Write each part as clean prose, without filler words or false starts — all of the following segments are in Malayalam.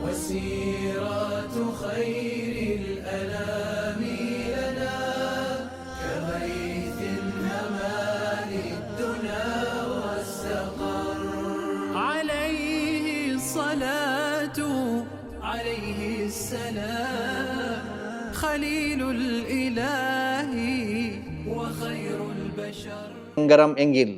وسيرة خير الأنام لنا كغيث هما للدنا واستقر. عليه الصلاة عليه السلام خليل الإله وخير البشر. എങ്കിൽ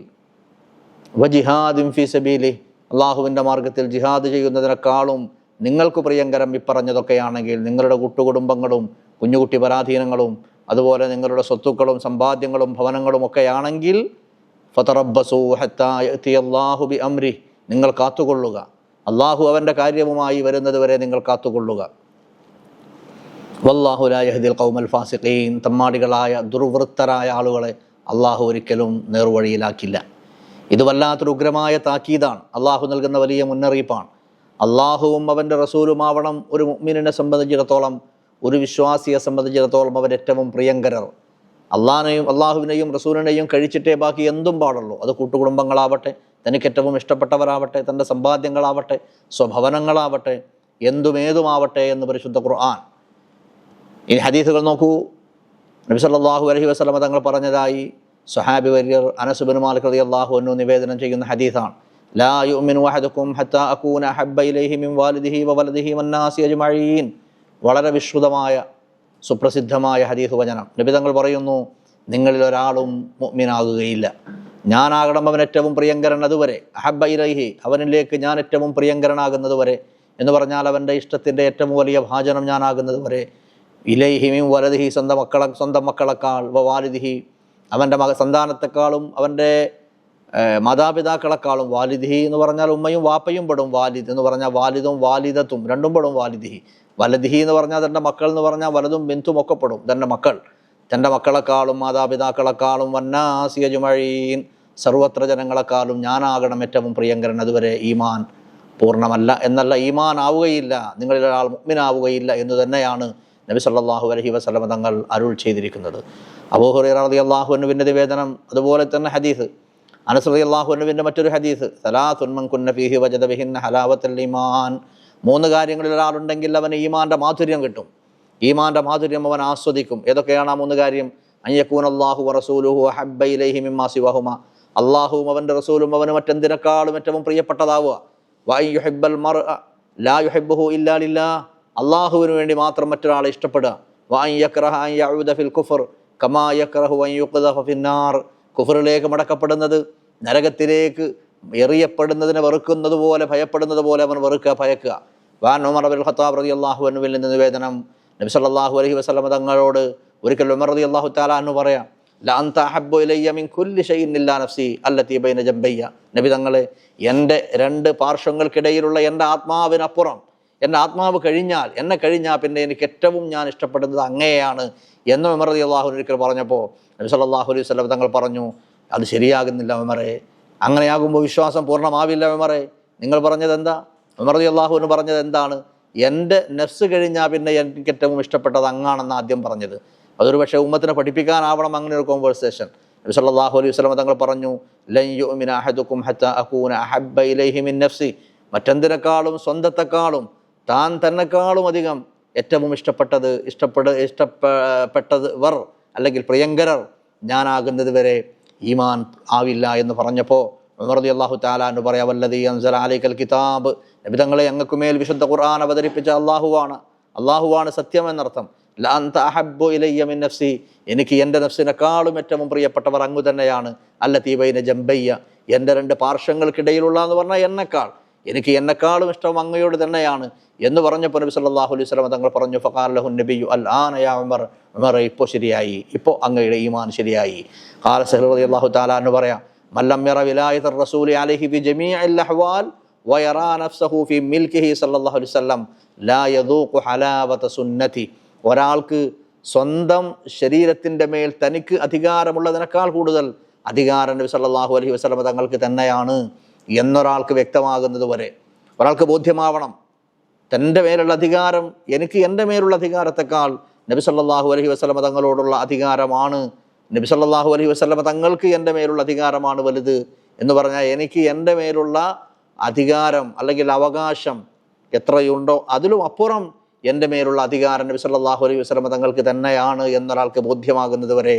വജിഹാദിൻ ഫീ സബീലിഹി, അള്ളാഹുവിൻ്റെ മാർഗത്തിൽ ജിഹാദ് ചെയ്യുന്നതിനേക്കാളും നിങ്ങൾക്ക് പ്രിയങ്കരം ഇപ്പറഞ്ഞതൊക്കെയാണെങ്കിൽ, നിങ്ങളുടെ കൂട്ടുകുടുംബങ്ങളും കുഞ്ഞുകുട്ടി പരാധീനങ്ങളും അതുപോലെ നിങ്ങളുടെ സ്വത്തുക്കളും സമ്പാദ്യങ്ങളും ഭവനങ്ങളും ഒക്കെയാണെങ്കിൽ ഫതറബ്ബസൂ ഹത്താ യഅ്തിയല്ലാഹു ബിഅംരിഹി, നിങ്ങൾ കാത്തുകൊള്ളുക. അള്ളാഹു അവൻ്റെ കാര്യവുമായി വരുന്നത് വരെ നിങ്ങൾ കാത്തുകൊള്ളുക. വല്ലാഹു ലാ യഹ്ദിൽ ഖൗമൽ ഫാസിഖീൻ, തമ്മാടികളായ ദുർവൃത്തരായ ആളുകളെ അള്ളാഹു ഒരിക്കലും നേർവഴിയിലാക്കില്ല. ഇത് വല്ലാത്തൊരു ഉഗ്രമായ താക്കീതാണ്, അള്ളാഹു നൽകുന്ന വലിയ മുന്നറിയിപ്പാണ്. അള്ളാഹുവും അവൻ്റെ റസൂലുമാവണം ഒരു മുഅ്മിനിനെ സംബന്ധിച്ചിടത്തോളം, ഒരു വിശ്വാസിയെ സംബന്ധിച്ചിടത്തോളം അവർ ഏറ്റവും പ്രിയങ്കരർ. അള്ളാഹുവിനെയും റസൂലിനെയും കഴിച്ചിട്ടേ ബാക്കി എന്തും പാടുള്ളൂ. അത് കൂട്ടുകുടുംബങ്ങളാവട്ടെ, തനിക്ക് ഏറ്റവും ഇഷ്ടപ്പെട്ടവരാവട്ടെ, തൻ്റെ സമ്പാദ്യങ്ങളാവട്ടെ, സ്വഭവനങ്ങളാവട്ടെ, എന്തുമേതുമാവട്ടെ എന്ന് പരിശുദ്ധ ഖുർആൻ. ഈ ഹദീസുകൾ നോക്കൂ. നബി സല്ലല്ലാഹു അലൈഹി വസല്ലമ തങ്ങൾ പറഞ്ഞതായി സ്വഹാബി വര്യർ അനസ് ബിൻ മാലിക് റളിയല്ലാഹു അൻഹു നിവേദനം ചെയ്യുന്ന ഹദീസാണ്. ലാ യുഅ്മിനു അഹദുക്കും ഹത്താ അകൂന അഹബ്ബ ഇലൈഹി മിൻ വാലിദിഹി വവലദിഹി വന്നാസി അജ്മഈൻ. വളരെ വിശ്രുതമായ സുപ്രസിദ്ധമായ ഹദീസ് വചനം. നബി തങ്ങൾ പറയുന്നു, നിങ്ങളിൽ ഒരാളും മുഅ്മിനാകുകയില്ല, ഞാനാകണം അവൻ ഏറ്റവും പ്രിയങ്കരൻ അതുവരെ. അഹബ്ബ ഇലൈഹി, അവനിലേക്ക് ഞാൻ ഏറ്റവും പ്രിയങ്കരനാകുന്നത് വരെ എന്ന് പറഞ്ഞാൽ അവൻ്റെ ഇഷ്ടത്തിൻ്റെ ഏറ്റവും വലിയ ഭാജനം ഞാനാകുന്നത് വരെ. ഇലൈഹി മിൻ വലദിഹി, സ്വന്തം മക്കളെക്കാൾ, വാലിദിഹി അവൻ്റെ സന്താനത്തെക്കാളും അവൻ്റെ മാതാപിതാക്കളെക്കാളും, വാലിദിഹി എന്ന് പറഞ്ഞാൽ ഉമ്മയും വാപ്പയും പെടും, വാലിദ് എന്ന് പറഞ്ഞാൽ വാലിദും വാലിദത്തും രണ്ടും പെടും വാലിദിഹി. വലദിഹി എന്ന് പറഞ്ഞാൽ തൻ്റെ മക്കൾ എന്ന് പറഞ്ഞാൽ വലതും ബിന്തും ഒക്കെ പെടും, തൻ്റെ മക്കൾ, തൻ്റെ മക്കളെക്കാളും മാതാപിതാക്കളെക്കാളും വന്നാസി അജ്മഈൻ, സർവത്ര ജനങ്ങളെക്കാളും ഞാനാകണം ഏറ്റവും പ്രിയങ്കരൻ അതുവരെ ഈമാൻ പൂർണ്ണമല്ല എന്നല്ല, ഈമാൻ ആവുകയില്ല, നിങ്ങളിൽ ഒരാൾ മുഅ്മിനാവുകയില്ല എന്ന് തന്നെയാണ് നബി സല്ലല്ലാഹു അലൈഹി വസല്ലം തങ്ങൾ അരുൾ ചെയ്തിരിക്കുന്നത്. അബൂ ഹുറൈറ റളിയല്ലാഹു അൻഹുവിൻ്റെ നിവേദനം, അതുപോലെ തന്നെ ഹദീസ് അനസ് റളിയല്ലാഹു അൻഹുവിൻ്റെ മറ്റൊരു ഹദീസ്, സലാസുൻ മൻ കുന്ന ഫീഹി വജദ ബിഹിന്ന ഹലാവത്തുൽ ഈമാൻ. മൂന്ന് കാര്യങ്ങളിൽ ഒരാളുണ്ടെങ്കിൽ അവന് ഈമാൻ്റെ മാധുര്യം കിട്ടും, ഈമാൻ്റെ മാധുര്യം അവൻ ആസ്വദിക്കും. ഏതൊക്കെയാണ് ആ മൂന്ന് കാര്യം? അയ്യകൂനല്ലാഹു വറസൂലുഹു അഹബ്ബ ഇലൈഹി മിമ്മാ സിവഹുമാ, അള്ളാഹുവും അവൻ്റെ റസൂലും അവന് മറ്റെന്തിനേക്കാളും ഏറ്റവും പ്രിയപ്പെട്ടതാവുക. വഅൻ യുഹിബ്ബൽ മർഅ ലാ യുഹിബ്ബുഹു ഇല്ലാ ലില്ലാഹ്, അള്ളാഹുവിന് വേണ്ടി മാത്രം മറ്റൊരാളെ ഇഷ്ടപ്പെടുക. വഅൻ യക്റഹ അൻ യഊദ ഫിൽ കുഫർ കമാ യക്റഹു അൻ യുഖ്ദഫ ഫിന്നാർ, കുഫറിലേക്ക് മടക്കപ്പെടുന്നത്, നരകത്തിലേക്ക് എറിയപ്പെടുന്നതിനെ വെറുക്കുന്നത് പോലെ, ഭയപ്പെടുന്നത് പോലെ അവൻ വെറുക്കുക, ഭയക്കുക. വാൻ ഉമർ ബിൻ ഖത്താബ് റളിയല്ലാഹു അൻഹുവിൽ നിന്ന് നിവേദനം, നബി സല്ലല്ലാഹു അലൈഹി വസല്ലം തങ്ങളോട് ഒരിക്കൽ ഉമർ റളിയല്ലാഹു തആല അൻഹു പറയാം, ലാ അൻത അഹബ്ബു ഇലയ്യ മിൻ കുല്ലി ഷൈഇൻ ഇല്ലാ നഫ്സി അല്ലതി ബൈന ജംബയ്യ. നബി തങ്ങളെ, എൻ്റെ രണ്ട് പാർശ്വങ്ങൾക്കിടയിലുള്ള എൻ്റെ ആത്മാവിനപ്പുറം, എൻ്റെ ആത്മാവ് കഴിഞ്ഞാൽ, എന്നെ കഴിഞ്ഞാൽ പിന്നെ എനിക്ക് ഏറ്റവും ഞാൻ ഇഷ്ടപ്പെടുന്നത് അങ്ങയെയാണ് എന്ന് ഉമർ റളിയല്ലാഹു അൻഹു ഒരിക്കൽ പറഞ്ഞപ്പോൾ നബി സല്ലല്ലാഹു അലൈഹി വസല്ലം തങ്ങൾ പറഞ്ഞു, അത് ശരിയാകുന്നില്ല ഉമറേ, അങ്ങനെയാകുമ്പോൾ വിശ്വാസം പൂർണ്ണമാവില്ല ഉമറേ. നിങ്ങൾ പറഞ്ഞത് എന്താ? ഉമർ റളിയല്ലാഹു അൻഹു പറഞ്ഞത് എന്താണ്? എൻ്റെ നഫ്സ് കഴിഞ്ഞാൽ പിന്നെ എനിക്ക് ഏറ്റവും ഇഷ്ടപ്പെട്ടത് അങ്ങാണെന്ന് ആദ്യം പറഞ്ഞത്. അതൊരു പക്ഷേ ഉമ്മത്തിനെ പഠിപ്പിക്കാനാവണം അങ്ങനെ ഒരു കോൺവേഴ്സേഷൻ. നബി സല്ലല്ലാഹു അലൈഹി വസല്ലം തങ്ങൾ പറഞ്ഞു, ലൻ യുഅ്മിന അഹദുക്കും ഹത്താ അകൂന അഹബ്ബ ഇലൈഹി മിൻ നഫ്സി, മറ്റെന്തിനേക്കാളും സ്വന്തത്തെക്കാളും താൻ തന്നെക്കാളും അധികം ഏറ്റവും ഇഷ്ടപ്പെട്ടവർ അല്ലെങ്കിൽ പ്രിയങ്കരർ ഞാനാകുന്നത് വരെ ഈമാൻ ആവില്ല എന്ന് പറഞ്ഞപ്പോൾ ഉമർ റളിയല്ലാഹു തആല അൻഹു പറയാ, വല്ലദീ അൻസല അലൈക്കൽ കിതാബ്, നബി തങ്ങളെ അങ്ങക്കുമേൽ വിശുദ്ധ ഖുർആൻ അവതരിപ്പിച്ച അള്ളാഹുവാണ് സത്യം എന്നർത്ഥം. ലാ അൻത അഹബ്ബു ഇലയ്യ മിൻ നഫ്സി, എനിക്ക് എൻ്റെ നഫ്സിനെക്കാളും ഏറ്റവും പ്രിയപ്പെട്ടവർ അങ്ങ് തന്നെയാണ്. അല്ലതീ ബൈന ജംബയ്യ, എൻ്റെ രണ്ട് പാർശ്വങ്ങൾക്കിടയിലുള്ള എന്ന് പറഞ്ഞാൽ എനിക്ക് എന്നെക്കാളും ഇഷ്ടം അങ്ങയോട് തന്നെയാണ് എന്ന് പറഞ്ഞപ്പോൾ നബി സല്ലല്ലാഹു അലൈഹി വസല്ലം തങ്ങൾ പറഞ്ഞു, ഫഖാല ലഹു നബിയു അൽ ആന യാ ഉമർ, ഉമർ ഇപ്പോൾ ശരിയായി, ഇപ്പോൾ അങ്ങയുടെ ഈമാൻ ശരിയായി. ഖാല സഹൽ റളിയല്ലാഹു തആല എന്ന് പറയാം, മല്ലം യറ വിലായത്തുർ റസൂലി അലൈഹി ഫി ജമീഇൽ അഹ്വാൽ വയറാ നഫ്സഹു ഫി മിൽകിഹി സല്ലല്ലാഹു അലൈഹി വസല്ലം ലാ യദൂഖു ഹലാവത സുന്നതി, ഒരാൾക്ക് സ്വന്തം ശരീരത്തിൻ്റെ മേൽ തനിക്ക് അധികാരമുള്ളതിനേക്കാൾ കൂടുതൽ അധികാരം നബി സല്ലല്ലാഹു അലൈഹി വസല്ലം തങ്ങൾക്ക് തന്നെയാണ് എന്നൊരാൾക്ക് വ്യക്തമാകുന്നത് വരെ ഒരാൾക്ക് ബോധ്യമാവണം, തൻ്റെ മേലുള്ള അധികാരം എനിക്ക് എൻ്റെ മേലുള്ള അധികാരത്തെക്കാൾ നബി സല്ലല്ലാഹു അലൈഹി വസല്ലം തങ്ങളോടുള്ള അധികാരമാണ്, നബി സല്ലല്ലാഹു അലൈഹി വസല്ലം തങ്ങൾക്ക് എൻ്റെ മേലുള്ള അധികാരമാണ് വലുത് എന്ന് പറഞ്ഞാൽ എനിക്ക് എൻ്റെ മേലുള്ള അധികാരം അല്ലെങ്കിൽ അവകാശം എത്രയുണ്ടോ അതിലും അപ്പുറം എൻ്റെ മേലുള്ള അധികാരം നബി സല്ലല്ലാഹു അലൈഹി വസല്ലം തങ്ങൾക്ക് തന്നെയാണ് എന്നൊരാൾക്ക് ബോധ്യമാകുന്നത് വരെ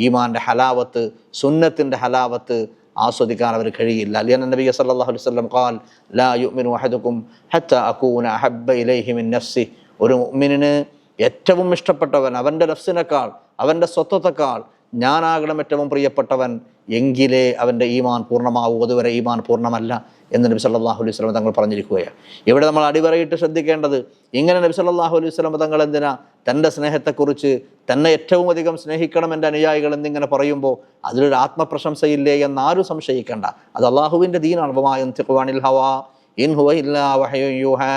ഈമാൻ്റെ ഹലാവത്ത്, സുന്നത്തിൻ്റെ ഹലാവത്ത് ആസ്വദിക്കാൻ അവർ കഴിയില്ല. ലിഅന്ന നബി സല്ലല്ലാഹു അലൈഹി വസല്ലം ഖാൽ ലാ യുഅ്മിനു അഹദുക്കും ഹത്താ അകൂന അഹബ്ബ ഇലൈഹി മിൻ നഫ്സി. ഒരു മുഅ്മിനിന് ഏറ്റവും ഇഷ്ടപ്പെട്ടവൻ അവൻ്റെ നഫ്സിനേക്കാൾ, അവൻ്റെ സ്വത്വത്തെക്കാൾ ഞാനാകണം ഏറ്റവും പ്രിയപ്പെട്ടവൻ, എങ്കിലേ അവൻ്റെ ഈമാൻ പൂർണ്ണമാവൂ. അതുവരെ ഈമാൻ പൂർണ്ണമല്ല എന്ന് നബി സല്ലല്ലാഹു അലൈഹി വസല്ലം തങ്ങൾ പറഞ്ഞിരിക്കുകയാണ്. ഇവിടെ നമ്മൾ അടിവരയിട്ട് ശ്രദ്ധിക്കേണ്ടത്, ഇങ്ങനെ നബി സല്ലല്ലാഹു അലൈഹി വസല്ലം തങ്ങൾ എന്തിനാ തൻ്റെ സ്നേഹത്തെക്കുറിച്ച് തന്നെ ഏറ്റവും അധികം സ്നേഹിക്കണം എൻ്റെ അനുയായികൾ എന്നിങ്ങനെ പറയുമ്പോൾ അതിലൊരു ആത്മപ്രശംസയില്ലേ എന്നാരും സംശയിക്കേണ്ട. അത് അള്ളാഹുവിൻ്റെ ദീനാണ്. വമാ യൻതിഖു അനിൽ ഹവാ ഇൻ ഹുവ ഇല്ലാ വഹ്യുൻ യൂഹാ.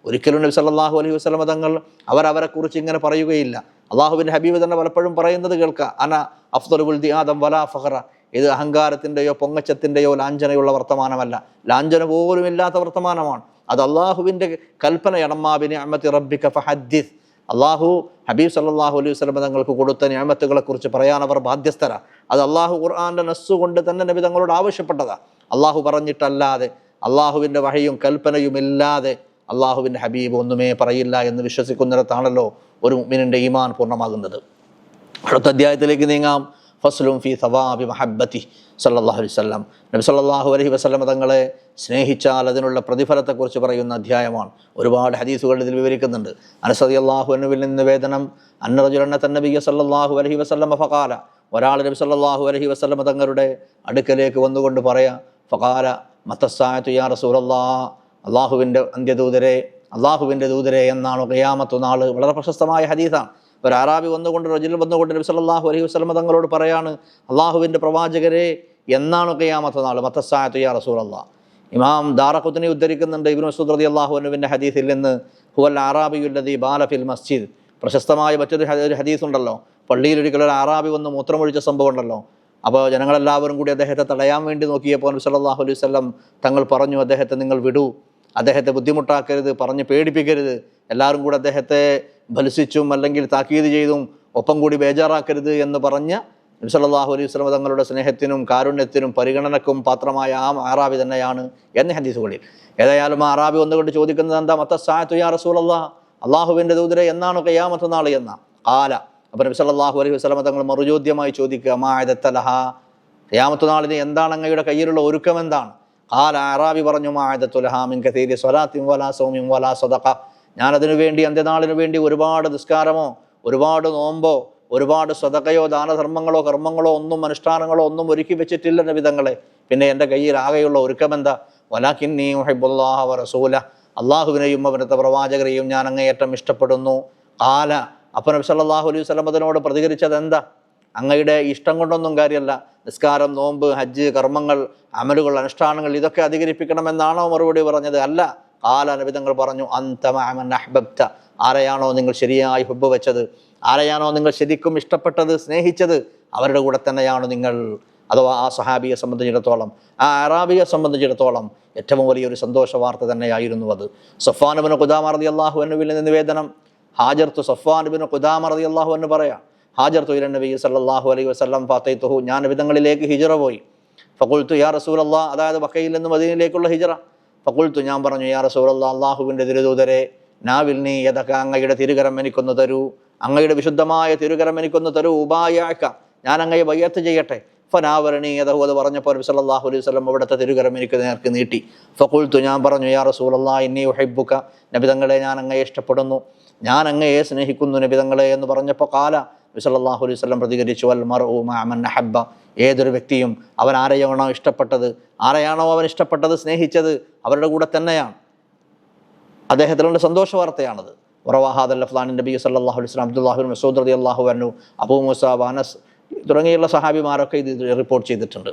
ഒരിക്കലും നബി സല്ലല്ലാഹു അലൈഹി വസല്ലം തങ്ങൾ അവരെക്കുറിച്ച് ഇങ്ങനെ പറയുകയില്ല. അള്ളാഹുവിൻ്റെ ഹബീബ് തന്നെ പലപ്പോഴും പറയുന്നത് കേൾക്കുക, അന അഫ്ദലു വൽദി ആദം വലാ ഫഖറ. ഇത് അഹങ്കാരത്തിൻ്റെയോ പൊങ്ങച്ചത്തിൻ്റെയോ ലാഞ്ചനയുള്ള വർത്തമാനമല്ല, ലാഞ്ചന പോലും ഇല്ലാത്ത വർത്തമാനമാണ്. അത് അള്ളാഹുവിൻ്റെ കൽപ്പനയാണ്. അമ്മാ ബിനിഅമതി റബ്ബിക ഫഹദ്ദിസ്. അള്ളാഹു ഹബീബ് സല്ലല്ലാഹു അലൈഹി വസല്ലം തങ്ങൾക്ക് കൊടുത്ത നിഅമത്തുകളെ കുറിച്ച് പറയാൻ അവർ ബാധ്യസ്ഥരാ. അത് അള്ളാഹു ഖുർആന്റെ നസ്സ് കൊണ്ട് തന്നെ നബി തങ്ങളോട് ആവശ്യപ്പെട്ടതാ. അള്ളാഹു പറഞ്ഞിട്ടല്ലാതെ, അള്ളാഹുവിൻ്റെ വഹയും കൽപ്പനയും ഇല്ലാതെ അള്ളാഹുവിൻ്റെ ഹബീബ് ഒന്നുമേ പറയില്ല എന്ന് വിശ്വസിക്കുന്നിടത്താണല്ലോ ഒരു മുഅ്മിനിൻ്റെ ഈമാൻ പൂർണ്ണമാകുന്നത്. അടുത്ത അധ്യായത്തിലേക്ക് നീങ്ങാം. ഫസ്ലുൻ ഫീ സവാബി മഹബ്ബതി സല്ലല്ലാഹു അലൈഹി വസല്ലം. നബി സല്ലല്ലാഹു അലൈഹി വസല്ലം തങ്ങളെ സ്നേഹിച്ചാൽ അതിനുള്ള പ്രതിഫലത്തെക്കുറിച്ച് പറയുന്ന അധ്യായമാണ്. ഒരുപാട് ഹദീസുകൾ ഇതിൽ വിവരിക്കുന്നുണ്ട്. അനസ് റളിയല്ലാഹു അൻഹുവിൽ നിന്ന് നിവേദനം, അന്ന റജുലൻ അത നബിയ സല്ലല്ലാഹു അലൈഹി വസല്ലം ഫഖാല. ഒരാൾ നബി സല്ലല്ലാഹു അലൈഹി വസല്ലം തങ്ങളുടെ അടുക്കലേക്ക് വന്നുകൊണ്ട് പറയാ, ഫഖാല മത്തസ്സാഅതു യാ റസൂലല്ലാഹ്. അള്ളാഹുവിൻ്റെ അന്ത്യദൂതരെ, അള്ളാഹുവിൻ്റെ ദൂതരെ എന്നാണ് ഖിയാമത്ത് നാൾ. വളരെ പ്രശസ്തമായ ഹദീസാണ്. ഒരു അറാബി വന്നുകൊണ്ട്, റജുൽ വന്നുകൊണ്ട് നബി സല്ലല്ലാഹു അലൈഹി വസല്ലം തങ്ങളോട് പറയാണ്, അള്ളാഹുവിൻ്റെ പ്രവാചകരെ എന്നാണ് ഖിയാമത്ത് നാൾ? മത്തസ്സാഅതു യാ റസൂലല്ലാഹ്. ഇമാം ദാറഖുത്നി ഉദ്ധരിക്കുന്നുണ്ട് ഇബ്നു മസ്ഊദ് റളിയല്ലാഹു അൻഹുവിൻ്റെ ഹദീസിൽ നിന്ന്, ഹുവൽ അറാബിയുല്ലദീ ബാല ഫിൽ മസ്ജിദ്. പ്രശസ്തമായ മറ്റൊരു ഹദീസ് ഉണ്ടല്ലോ, പള്ളിയിൽ ഒരിക്കലും ഒരു അറാബി വന്ന് മൂത്രമൊഴിച്ച സംഭവം ഉണ്ടല്ലോ. അപ്പോൾ ജനങ്ങളെല്ലാവരും കൂടി അദ്ദേഹത്തെ തടയാൻ വേണ്ടി നോക്കിയപ്പോൾ നബി സല്ലല്ലാഹു അലൈഹി വസല്ലം തങ്ങൾ പറഞ്ഞു, അദ്ദേഹത്തെ നിങ്ങൾ വിടൂ, അദ്ദേഹത്തെ ബുദ്ധിമുട്ടാക്കരുത്, പറഞ്ഞ് പേടിപ്പിക്കരുത്. എല്ലാവരും കൂടി അദ്ദേഹത്തെ ഭത്സിച്ചും അല്ലെങ്കിൽ താക്കീത് ചെയ്തും ഒപ്പം കൂടി ബേജാറാക്കരുത് എന്ന് പറഞ്ഞ നബി സല്ലല്ലാഹു അലൈഹി വസല്ലം തങ്ങളുടെ സ്നേഹത്തിനും കാരുണ്യത്തിനും പരിഗണനക്കും പാത്രമായ ആ അറാബി തന്നെയാണ് എന്ന ഹദീസുകളിൽ. ഏതായാലും ആ അറാബി വന്നുകൊണ്ട് ചോദിക്കുന്നത് എന്താ? മത്തസ്സാഅതു യാ റസൂലല്ലാഹ്, അള്ളാഹുവിൻ്റെ ദൂതരെ എന്നാണ് ഖിയാമത്ത് നാൾ എന്ന കാല. അപ്പോൾ നബി സല്ലല്ലാഹു അലൈഹി വസല്ലം തങ്ങൾ മറുചോദ്യമായി ചോദിക്കുക, മാ അദത്തലഹ, ഖിയാമത്ത് നാളിന് എന്താണ് അങ്ങയുടെ കയ്യിലുള്ള ഒരുക്കം എന്താണ്? കാല, അറാബി പറഞ്ഞു, മാ അദത്തുലഹ മിൻ കസീരി സ്വലാത്തിൻ വലാ സൗമിൻ വലാ സദഖ. ഞാനതിനു വേണ്ടി, അന്ത്യനാളിനു വേണ്ടി ഒരുപാട് നിസ്കാരമോ ഒരുപാട് നോമ്പോ ഒരുപാട് സദഖയോ ദാനധർമ്മങ്ങളോ കർമ്മങ്ങളോ ഒന്നും അനുഷ്ഠാനങ്ങളോ ഒന്നും ഒരുക്കി വെച്ചിട്ടില്ല നബി തങ്ങളെ. പിന്നെ എൻ്റെ കയ്യിൽ ആകെയുള്ള ഒരുക്കം എന്താ? വലാകിന്നീ ഉഹിബ്ബുല്ലാഹ വ റസൂല, അള്ളാഹുവിനെയും അവരുടെ പ്രവാചകരെയും ഞാൻ അങ്ങേയറ്റം ഇഷ്ടപ്പെടുന്നു. കാല, അപ്പോൾ നബി സല്ലല്ലാഹു അലൈഹി വസല്ലം അതിനോട് പ്രതികരിച്ചത് എന്താ? അങ്ങയുടെ ഇഷ്ടം കൊണ്ടൊന്നും കാര്യമല്ല, നിസ്കാരം, നോമ്പ്, ഹജ്ജ്, കർമ്മങ്ങൾ, അമലുകൾ, അനുഷ്ഠാനങ്ങൾ ഇതൊക്കെ അധികരിപ്പിക്കണമെന്നാണോ മറുപടി പറഞ്ഞത്? അല്ല. കാല, നബി തങ്ങൾ പറഞ്ഞു, അൻത മഅ മൻ അഹ്ബബ്ത, ആരെയാണോ നിങ്ങൾ ശരിയായി ഹുബ്ബ് വെച്ചത്, ആരെയാണോ നിങ്ങൾ ശരിക്കും ഇഷ്ടപ്പെട്ടത്, സ്നേഹിച്ചത്, അവരുടെ കൂടെ തന്നെയാണ് നിങ്ങൾ. അഥവാ ആ സഹാബിയെ സംബന്ധിച്ചിടത്തോളം, ആ അറാബിയെ സംബന്ധിച്ചിടത്തോളം ഏറ്റവും വലിയൊരു സന്തോഷ വാർത്ത തന്നെയായിരുന്നു അത്. സഫ്വാൻ ഇബ്നു ഖുദാമ റളിയല്ലാഹു അൻഹുവിൽ നിന്ന് നിവേദനം, ഹാജർതു സഫ്വാൻ ഇബ്നു ഖുദാമ റളിയല്ലാഹു അൻഹു പറയാം, ഹാജർതു ഇല നബി സല്ലല്ലാഹു അലൈഹി വസല്ലം ഫഅതൈതുഹു, ഞാൻ നബിതങ്ങളിലേക്ക് ഹിജ്റ പോയി. ഫഖുൽതു യാ റസൂലല്ലാഹ്, അതായത് മക്കയിൽ നിന്ന് മദീനയിലേക്കുള്ള ഹിജ്റ. ഫഖുൽതു, ഞാൻ പറഞ്ഞു, യാ റസൂലല്ലാഹ്, അല്ലാഹുവിൻ്റെ തിരുദൂതരെ, നാവിൽനി യദക, അങ്ങയുടെ തിരുകരം എനിക്കൊന്ന് തരൂ, അങ്ങയുടെ വിശുദ്ധമായ തിരുകരം എനിക്കൊന്ന് തരൂ. ഉബായഅക, ഞാൻ അങ്ങയെ ബയ്യത്ത് ചെയ്യട്ടെ. ഫനാവരണി യദഹു, അത് പറഞ്ഞപ്പോൾ നബി സല്ലല്ലാഹു അലൈഹി വസല്ലം അവിടുത്തെ തിരുകരം എനിക്ക് നേർക്ക് നീട്ടി. ഫഖുൽതു, ഞാൻ പറഞ്ഞു, യാ റസൂലല്ലാഹ് ഇന്നി ഉഹിബ്ബുക, നബി തങ്ങളെ ഞാൻ അങ്ങയെ ഇഷ്ടപ്പെടുന്നു, ഞാൻ അങ്ങയെ സ്നേഹിക്കുന്നു നബി തങ്ങളെ എന്ന് പറഞ്ഞപ്പോൾ കാല, നബി സല്ലല്ലാഹു അലൈഹി വസല്ലം പ്രതികരിച്ചു, വൽ മർഉ മഅ മൻ അഹബ്ബ, ഏതൊരു വ്യക്തിയും അവൻ ആരെയാണോ ഇഷ്ടപ്പെട്ടത്, ആരെയാണോ അവൻ ഇഷ്ടപ്പെട്ടത്, സ്നേഹിച്ചത്, അവരുടെ കൂടെ തന്നെയാണ്. അദ്ദേഹത്തിനുള്ള സന്തോഷ വാർത്തയാണത്. വറവാഹാദൽ അഫ്ലാൻ നബി സല്ലല്ലാഹു അലൈഹി വസല്ലം അബ്ദുല്ലാഹി ഇബ്നു മസ്ഊദ് റളിയല്ലാഹു അൻഹു, അബൂ മൂസ, അനസ് തുടങ്ങിയുള്ള സഹാബിമാരൊക്കെ ഇത് റിപ്പോർട്ട് ചെയ്തിട്ടുണ്ട്.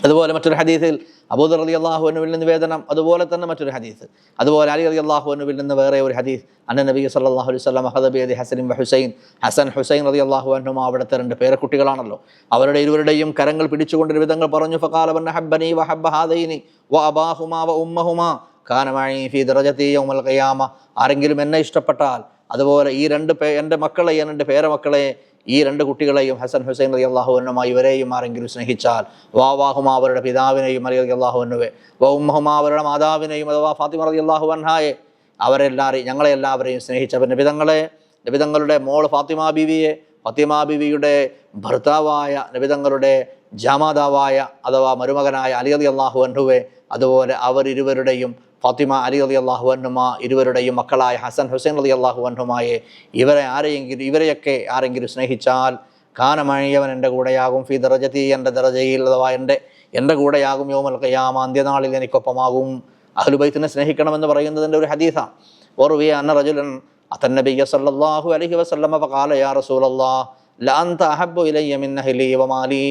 അതുപോലെ മറ്റൊരു ഹദീസിൽ അബൂദർ റളിയല്ലാഹു അൻഹുവിൽ നിന്ന് നിവേദനം, അതുപോലെ തന്നെ മറ്റൊരു ഹദീസ്. അതുപോലെ അലി റളിയല്ലാഹു അൻഹുവിൽ നിന്ന് വേറെ ഒരു ഹദീസ്, അന്ന നബി സല്ലല്ലാഹു അലൈഹി വസല്ലം അഖദ ബിയദി ഹസൻ വ ഹുസൈൻ, ഹസൻ ഹുസൈൻ റളിയല്ലാഹു അൻഹുമാ അവിടുത്തെ രണ്ട് പേരക്കുട്ടികളാണല്ലോ, അവരുടെ ഇരുവരുടെയും കരങ്ങൾ പിടിച്ചുകൊണ്ട് നബിതങ്ങൾ പറഞ്ഞു, ഫഖാല മൻ ഹബ്ബനി വ ഹബ്ബ ഹാദൈനി വ അബാഹുമാ വ ഉമ്മഹുമാ കാന മഈ ഫീ ദറജതി യൗമൽ ഖിയാമ, ആരെങ്കിലും എന്നെ ഇഷ്ടപ്പെട്ടാൽ, അതുപോലെ ഈ രണ്ട് എൻ്റെ മക്കളെ, എൻ്റെ പേരമക്കളെ, ഈ രണ്ട് കുട്ടികളെയും, ഹസൻ ഹുസൈൻ റളിയല്ലാഹു അൻഹുമാ ഇവരെയും ആരെങ്കിലും സ്നേഹിച്ചാൽ, വാവാഹുമാ അവരുടെ പിതാവിനെയും റളിയല്ലാഹു അൻഹുവെ, വ ഉമ്മഹുമാ അവരുടെ മാതാവിനെയും, അഥവാ ഫാത്തിമ റളിയല്ലാഹു അൻഹായെ, ഞങ്ങളെല്ലാവരെയും സ്നേഹിച്ചവർ. നബിതങ്ങളുടെ മോൾ ഫാത്തിമ ബീവിയുടെ ഭർത്താവായ നബിതങ്ങളുടെ ജാമാതാവായ അഥവാ മരുമകനായ അലി റളിയല്ലാഹു അൻഹുവെ, അതുപോലെ ഇരുവരുടെയും ഫാത്തിമ അലി റളിയല്ലാഹു അൻഹുമ ഇരുവരുടെയും മക്കളായ ഹസൻ ഹുസൈൻ റളിയല്ലാഹു അൻഹുമായെ ഇവരെയൊക്കെ ആരെങ്കിലും സ്നേഹിച്ചാൽ കാന മഅയ്യവൻ എൻ്റെ കൂടെയാകും, ഫി ദറജതി എൻ്റെ ദറജയിൽ അഥവാ എൻ്റെ കൂടെയാകും, യൗമൽ ഖിയാമ അന്ത്യനാളിൽ എനിക്കൊപ്പമാകും. അഹ്ലുബൈത്തിനെ സ്നേഹിക്കണമെന്ന് പറയുന്നതിൻ്റെ ഒരു ഹദീസാണ്. വറുവിയ അന്ന റജുലൻ അത്തൻ നബിയ്യ സല്ലല്ലാഹു അലൈഹി വസല്ലമ ഫഖാല യാ റസൂലല്ലാഹ് ലഅൻത അഹബ്ബു ഇലയ്യ മിൻ അഹ്ലി വമാലി.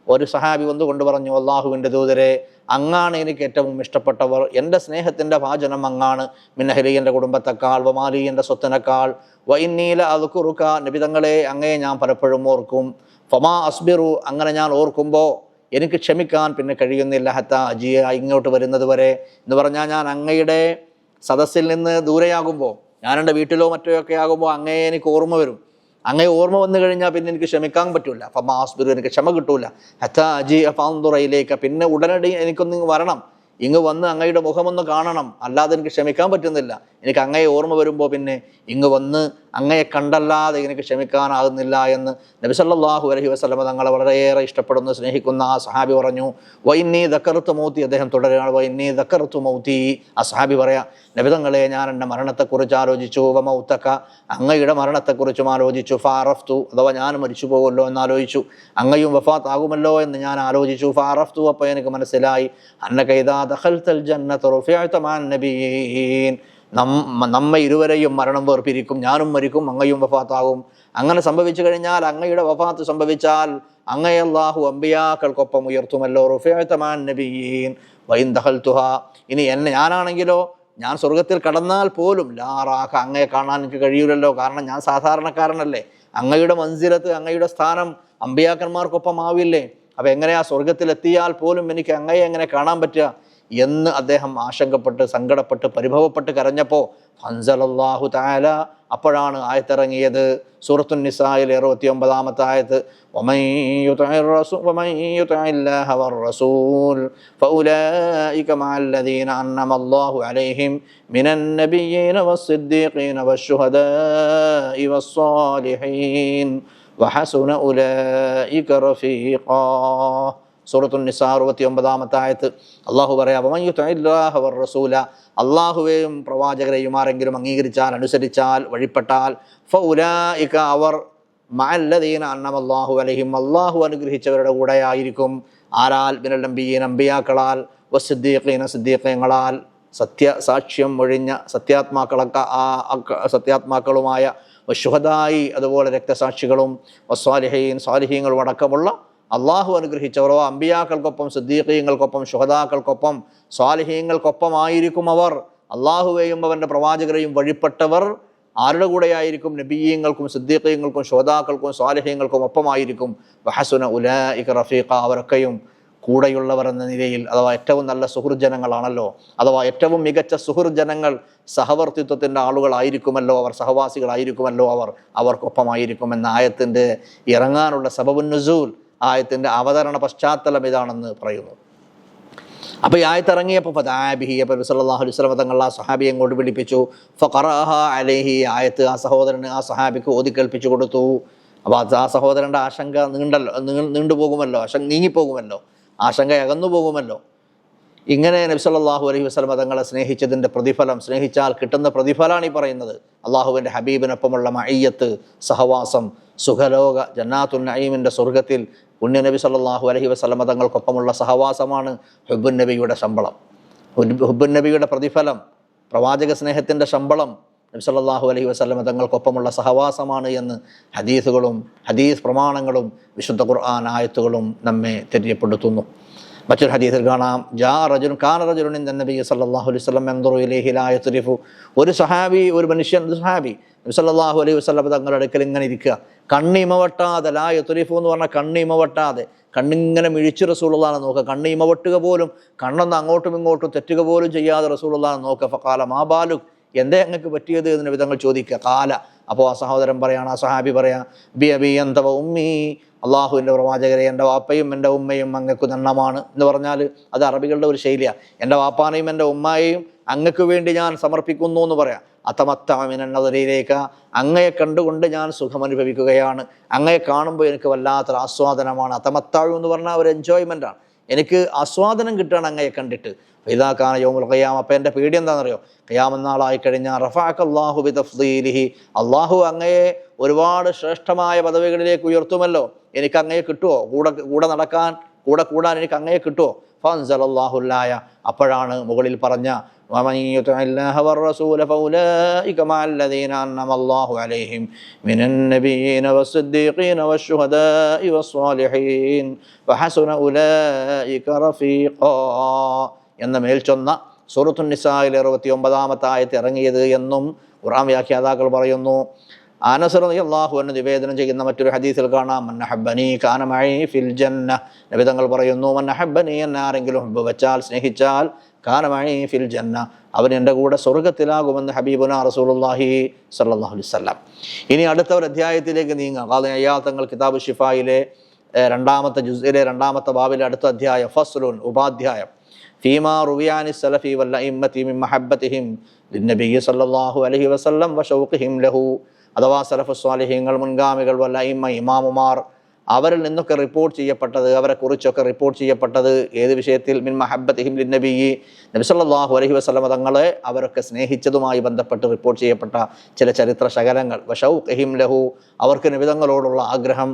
ഒരു സഹാബി വന്നുകൊണ്ട് പറഞ്ഞു, അല്ലാഹുവിൻ്റെ ദൂതരെ, അങ്ങാണ് എനിക്ക് ഏറ്റവും ഇഷ്ടപ്പെട്ടവർ, എൻ്റെ സ്നേഹത്തിൻ്റെ ഭാജനം അങ്ങാണ്, മിൻ അഹ്ലി എൻ്റെ കുടുംബത്തെക്കാൾ, വമാലി എൻ്റെ സ്വത്തിനേക്കാൾ, വഇന്നീ ലഅദ്കുറുക നബിതങ്ങളെ അങ്ങയെ ഞാൻ പലപ്പോഴും ഓർക്കും, ഫമാ അസ്ബിറു അങ്ങനെ ഞാൻ ഓർക്കുമ്പോൾ എനിക്ക് ക്ഷമിക്കാൻ പിന്നെ കഴിയുന്നില്ല, ഹത്താ അജിയ ഇങ്ങോട്ട് വരുന്നത് വരെ എന്ന് പറഞ്ഞാൽ ഞാൻ അങ്ങയുടെ സദസ്സിൽ നിന്ന് ദൂരെയാകുമ്പോൾ, ഞാൻ എൻ്റെ വീട്ടിലോ മറ്റോ ഒക്കെ ആകുമ്പോൾ അങ്ങയെ എനിക്ക് ഓർമ്മ വരും. അങ്ങയെ ഓർമ്മ വന്നു കഴിഞ്ഞാൽ പിന്നെ എനിക്ക് ക്ഷമിക്കാൻ പറ്റൂല. ഫമാ അസ്ബിറു എനിക്ക് ക്ഷമ കിട്ടൂല, ഹത്താ അജി ഫാന്തുറയിലേക്ക് പിന്നെ ഉടനടി എനിക്കൊന്ന് വരണം, ഇങ്ങ് വന്ന് അങ്ങയുടെ മുഖമൊന്ന് കാണണം, അല്ലാതെ എനിക്ക് ക്ഷമിക്കാൻ പറ്റുന്നില്ല. എനിക്ക് അങ്ങയെ ഓർമ്മ വരുമ്പോൾ പിന്നെ ഇങ്ങ് വന്ന് അങ്ങയെ കണ്ടല്ലാതെ എനിക്ക് ക്ഷമിക്കാനാകുന്നില്ല എന്ന് നബി സല്ലല്ലാഹു അലൈഹി വസല്ലമ തങ്ങളെ വളരെയേറെ ഇഷ്ടപ്പെടുന്ന സ്നേഹിക്കുന്ന ആ സഹാബി പറഞ്ഞു. വഇന്നീ ദക്കറത്തു മൗതി, അദ്ദേഹം തുടരുകയാണ്, വഇന്നീ ദക്കറത്തു മൗതി. ആ സഹാബി പറയാ, നബി തങ്ങളെ ഞാൻ എൻ്റെ മരണത്തെക്കുറിച്ച് ആലോചിച്ചു, വമൗതക അങ്ങയുടെ മരണത്തെക്കുറിച്ചും ആലോചിച്ചു, ഫാറഫ്തു അഥവാ ഞാൻ മരിച്ചു പോകുമല്ലോ എന്നാലോചിച്ചു, അങ്ങയും വഫാത്ത് ആകുമല്ലോ എന്ന് ഞാൻ ആലോചിച്ചു, ഫാറഫ്തു അപ്പോൾ എനിക്ക് മനസ്സിലായി, അന്നക ഇദാ ദഖൽതൽ ജന്നത റുഫിഅത മഅൻ നബിയ്യീൻ, നമ്മെ ഇരുവരെയും മരണം വേർപിരിക്കും, ഞാനും മരിക്കും, അങ്ങയും വഫാത്താകും. അങ്ങനെ സംഭവിച്ചു കഴിഞ്ഞാൽ, അങ്ങയുടെ വഫാത്ത് സംഭവിച്ചാൽ അങ്ങയെ അല്ലാഹു അമ്പിയാക്കൾക്കൊപ്പം ഉയർത്തുമല്ലോ, റുഫിഅത മഅൻ നബിയ്യീൻ വഇൻ ദഖൽതുഹാ, ഇനി ഞാനാണെങ്കിലോ ഞാൻ സ്വർഗത്തിൽ കടന്നാൽ പോലും ലാറാഖ അങ്ങയെ കാണാൻ എനിക്ക് കഴിയൂലല്ലോ, കാരണം ഞാൻ സാധാരണക്കാരനല്ലേ, അങ്ങയുടെ മൻസിലത്ത് അങ്ങയുടെ സ്ഥാനം അമ്പിയാക്കന്മാർക്കൊപ്പം ആവില്ലേ, അപ്പം എങ്ങനെയാ സ്വർഗത്തിലെത്തിയാൽ പോലും എനിക്ക് അങ്ങയെ എങ്ങനെ കാണാൻ പറ്റുക എന്ന് അദ്ദേഹം ആശങ്കപ്പെട്ട് സങ്കടപ്പെട്ട് പരിഭവപ്പെട്ട് കരഞ്ഞപ്പോൾ അൻസലല്ലാഹു തആല അപ്പോഴാണ് ആയത്തിറങ്ങിയത്. സൂറത്തുൻ നിസായിൽ 69-ാമത്തെ ആയത്ത്, വമൻ യുതിഇല്ലാഹ വറസൂൽ ഫഉലൈക മഅല്ലദീന അൻഅമല്ലാഹു അലൈഹിം മിനൻ നബിയ്യീന വസ്സിദ്ദീഖീന വശുഹദാഇ വസ്സാലിഹീൻ വഹസുന ഉലൈക റഫീഖാ. സൂറത്തുൻ നിസാ 69-ാമത്തെ ആയത്ത് അള്ളാഹു പറയാം, വമൻ യുതിഇല്ലാഹ വറസൂല അള്ളാഹുവേയും പ്രവാചകരെയും ആരെങ്കിലും അംഗീകരിച്ചാൽ, അനുസരിച്ചാൽ, വഴിപ്പെട്ടാൽ, ഫഉലൈക അവർ മഅല്ലദീന അൻഅമല്ലാഹു അലൈഹിം അള്ളാഹു അനുഗ്രഹിച്ചവരുടെ കൂടെയായിരിക്കും. ആരാൽ? മിനൽ നബിയ്യീന അംബിയാക്കളാൽ, വസ്സിദ്ദീഖീന സിദ്ദീഖീങ്ങളാൽ, സത്യസാക്ഷ്യം ഒഴിഞ്ഞ സത്യാത്മാക്കളുമായ, വശുഹദായി അതുപോലെ രക്തസാക്ഷികളും, വസ്സാലിഹീൻ സാലിഹീങ്ങളും അടക്കമുള്ള അള്ളാഹു അനുഗ്രഹിച്ചവരോ അമ്പിയാക്കൾക്കൊപ്പം, സിദ്ദീഖീങ്ങൾക്കൊപ്പം, ശുഹദാക്കൾക്കൊപ്പം, സ്വാലിഹീങ്ങൾക്കൊപ്പമായിരിക്കും അവർ. അള്ളാഹുവേയും അവൻ്റെ പ്രവാചകരെയും വഴിപ്പെട്ടവർ ആരുടെ കൂടെയായിരിക്കും? നബിയീങ്ങൾക്കും സിദ്ദീഖീങ്ങൾക്കും ശുഹദാക്കൾക്കും സ്വാലിഹീങ്ങൾക്കും ഒപ്പമായിരിക്കും. വഹസുന ഉലൈക റഫീഖ അവരൊക്കെയും കൂടെയുള്ളവർ എന്ന നിലയിൽ, അഥവാ ഏറ്റവും നല്ല സുഹൃജനങ്ങളാണല്ലോ, അഥവാ ഏറ്റവും മികച്ച സുഹൃജനങ്ങൾ സഹവർത്തിത്വത്തിൻ്റെ ആളുകളായിരിക്കുമല്ലോ അവർ, സഹവാസികളായിരിക്കുമല്ലോ അവർക്കൊപ്പമായിരിക്കും എന്ന ആയത്തിൻ്റെ ഇറങ്ങാനുള്ള സബബുൻ നുസൂൽ, ആയത്തിൻ്റെ അവതരണ പശ്ചാത്തലം ഇതാണെന്ന് പറയുന്നു. അപ്പോൾ ഈ ആയത്തിറങ്ങിയപ്പോൾ ഫദാബിഹി, അപ്പോൾ സല്ലല്ലാഹു അലൈഹി വസല്ലം തങ്ങൾ ആ സഹാബിയെ അങ്ങോട്ട് വിളിപ്പിച്ചു. ഫഖറഅഹ അലൈഹി, ആയത്ത് ആ സഹോദരന് ആ സഹാബിക്ക് ഓതി കേൾപ്പിച്ചു കൊടുത്തു. അപ്പോൾ ആ സഹോദരൻ്റെ ആശങ്ക നീണ്ടുപോകുമല്ലോ, നീങ്ങിപ്പോകുമല്ലോ, ആശങ്ക അകന്നു പോകുമല്ലോ. ഇങ്ങനെ നബി സല്ലല്ലാഹു അലൈഹി വസല്ലം തങ്ങളെ സ്നേഹിച്ചതിൻ്റെ പ്രതിഫലം, സ്നേഹിച്ചാൽ കിട്ടുന്ന പ്രതിഫലമാണ് ഈ പറയുന്നത്. അള്ളാഹുവിൻ്റെ ഹബീബിനൊപ്പമുള്ള മഅയ്യത്ത്, സഹവാസം, സുഖലോക ജന്നാത്തുൻ നഈമിൻ്റെ സ്വർഗത്തിൽ പുണ്യ നബി സല്ലല്ലാഹു അലൈഹി വസല്ലം തങ്ങൾക്കൊപ്പമുള്ള സഹവാസമാണ് ഹുബ്ബുൻ നബിയുടെ ശമ്പളം, ഹുബ്ബുൻ നബിയുടെ പ്രതിഫലം, പ്രവാചക സ്നേഹത്തിൻ്റെ ശമ്പളം നബി സല്ലല്ലാഹു അലൈഹി വസല്ലം തങ്ങൾക്കൊപ്പമുള്ള സഹവാസമാണ് എന്ന് ഹദീസ് പ്രമാണങ്ങളും വിശുദ്ധ ഖുർആൻ ആയത്തുകളും നമ്മെ തെര്യപ്പെടുത്തുന്നു. മറ്റൊരു ഹദീസിൽ കാണാം, കാന റജുലുൻ ഇൻദ നബി സല്ലല്ലാഹു അലൈഹി വസല്ലം യൻദുറു ഇലൈഹി ലാ യത്രിഫു, ഒരു സഹാബി, ഒരു മനുഷ്യൻ, ഒരു സഹാബി നബി സല്ലല്ലാഹു അലൈഹി വസല്ലം തങ്ങളുടെ അടുക്കൽ ഇങ്ങനെ ഇരിക്കുക, കണ്ണിമവട്ടാതെ, ലാ യത്രിഫു എന്ന് പറഞ്ഞാൽ കണ്ണിമവട്ടാതെ, കണ്ണിങ്ങനെ മിഴിച്ച് റസൂലുള്ളാഹിനെ നോക്കുക, കണ്ണിമവട്ടുക പോലും, കണ്ണൊന്ന് അങ്ങോട്ടും ഇങ്ങോട്ടും തെറ്റുക പോലും ചെയ്യാതെ റസൂലുള്ളാഹിനെ നോക്കുക. ഫഖാല മാ ബാലുക്, എന്തേ അങ്ങക്ക് പറ്റിയത് എന്ന് നബി തങ്ങൾ ചോദിക്കുക. കാല, അപ്പോൾ ആ സഹോദരൻ പറയാണ്, ആ സഹാബി പറയാ, ബി അബി അന്തവ ഉമ്മി, അള്ളാഹുവിൻ്റെ പ്രവാചകരെ, എൻ്റെ വാപ്പയും എൻ്റെ ഉമ്മയും അങ്ങക്ക് നന്നമാണ് എന്ന് പറഞ്ഞാൽ അത് അറബികളുടെ ഒരു ശൈലിയാണ്. എൻ്റെ വാപ്പാനെയും എൻ്റെ ഉമ്മയെയും അങ്ങക്ക് വേണ്ടി ഞാൻ സമർപ്പിക്കുന്നു എന്ന് പറയാം. അത്തമത്തമിനന്നതിലേക്ക്, അങ്ങയെ കണ്ടുകൊണ്ട് ഞാൻ സുഖമനുഭവിക്കുകയാണ്, അങ്ങയെ കാണുമ്പോൾ എനിക്ക് വല്ലാത്തൊരു ആസ്വാദനമാണ്. അത്തമത്താഴു എന്ന് പറഞ്ഞാൽ ഒരു എൻജോയ്മെൻ്റാണ്, എനിക്ക് ആസ്വാദനം കിട്ടുകയാണ് അങ്ങയെ കണ്ടിട്ട്. ഇതാക്കാന യൗമുൽ ഖിയാമ, അപ്പം എൻ്റെ പേടി എന്താണെന്നറിയോ, ഖിയാമന്നാളായി കഴിഞ്ഞാൽ റഫഅക അല്ലാഹു ബിതഫ്ദീലിഹി, അള്ളാഹു അങ്ങയെ ഒരുപാട് ശ്രേഷ്ഠമായ പദവികളിലേക്ക് ഉയർത്തുമല്ലോ, എനിക്ക് അങ്ങയെ കിട്ടുമോ, കൂടെ നടക്കാൻ കൂടാൻ എനിക്ക് അങ്ങയെ കിട്ടുമോ? ഫഅൻസലല്ലാഹുല്ലായ, അപ്പോഴാണ് മുകളിൽ പറഞ്ഞ വമൻ യുതിഇല്ലാഹ വറസൂല ഫൗലൈക മഅല്ലദീന അൻഅമ അല്ലാഹു അലൈഹിം മിനൻ നബിയ്യീന വസ്സിദ്ദീഖീന വശുഹദാഇ വസ്സാലിഹീൻ വഹസുന ഉലൈക റഫീഖാ എന്ന മേൽച്ചൊന്ന സൂറത്തുൻ നിസായിലെ 69-ാമത്തെ ആയത്ത് ഇറങ്ങിയത് എന്നും ഖുർആൻ വ്യാഖ്യാതാക്കൾ പറയുന്നു. അനസ് റളിയല്ലാഹു അൻഹു നിവേദനം ചെയ്യുന്ന മറ്റൊരു ഹദീസിൽ കാണാം, മൻ അഹബ്ബനി കാന മഈ ഫിൽ ജന്ന, നബി തങ്ങൾ പറയുന്നു, മൻ അഹബ്ബനി, എന്നെ ആരെങ്കിലും ഹബ്ബ് വെച്ചാൽ, സ്നേഹിച്ചാൽ, കാന മഈ ഫിൽ ജന്ന, അവൻ എൻ്റെ കൂടെ സ്വർഗ്ഗത്തിലാകുമെന്ന് ഹബീബുനാ റസൂലുള്ളാഹി സ്വല്ലല്ലാഹു അലൈഹി വസല്ലം. ഇനി അടുത്ത ഒരു അധ്യായത്തിലേക്ക് നീങ്ങാം. ഖാദി അയ്യാദ് തങ്ങൾ കിതാബ് ഷിഫായിലെ 2-ാമത്തെ ജുസിലെ 2-ാമത്തെ ബാബിലെ അടുത്ത അധ്യായം, ഫസ്ലുൻ, ഉപാധ്യായം, ഫീമാ റുവിയാനി സലഫി വൽ അഇമ്മത്തി മിൻ മഹബ്ബതിഹിം ലിന്നബി സ്വല്ലല്ലാഹു അലൈഹി വസല്ലം വശൗഖിഹിം ലഹു, അഥവാ സലഫ് സ്വാലിഹീങ്ങൾ, മുൻഗാമികൾ, വൽ അഇമ്മ, ഇമാമുമാർ, അവരിൽ നിന്നൊക്കെ റിപ്പോർട്ട് ചെയ്യപ്പെട്ടത്, അവരെ കുറിച്ചൊക്കെ റിപ്പോർട്ട് ചെയ്യപ്പെട്ടത് ഏത് വിഷയത്തിൽ? മിൻ മഹബ്ബതിഹിം ലിന്നബി, നബി സല്ലല്ലാഹു അലൈഹി വസല്ലം തങ്ങളെ അവരൊക്കെ സ്നേഹിച്ചതുമായി ബന്ധപ്പെട്ട് റിപ്പോർട്ട് ചെയ്യപ്പെട്ട ചില ചരിത്ര ശകലങ്ങൾ. വശൗഖിഹിം ലഹു, അവർക്ക് നബി തങ്ങളോടുള്ള ആഗ്രഹം,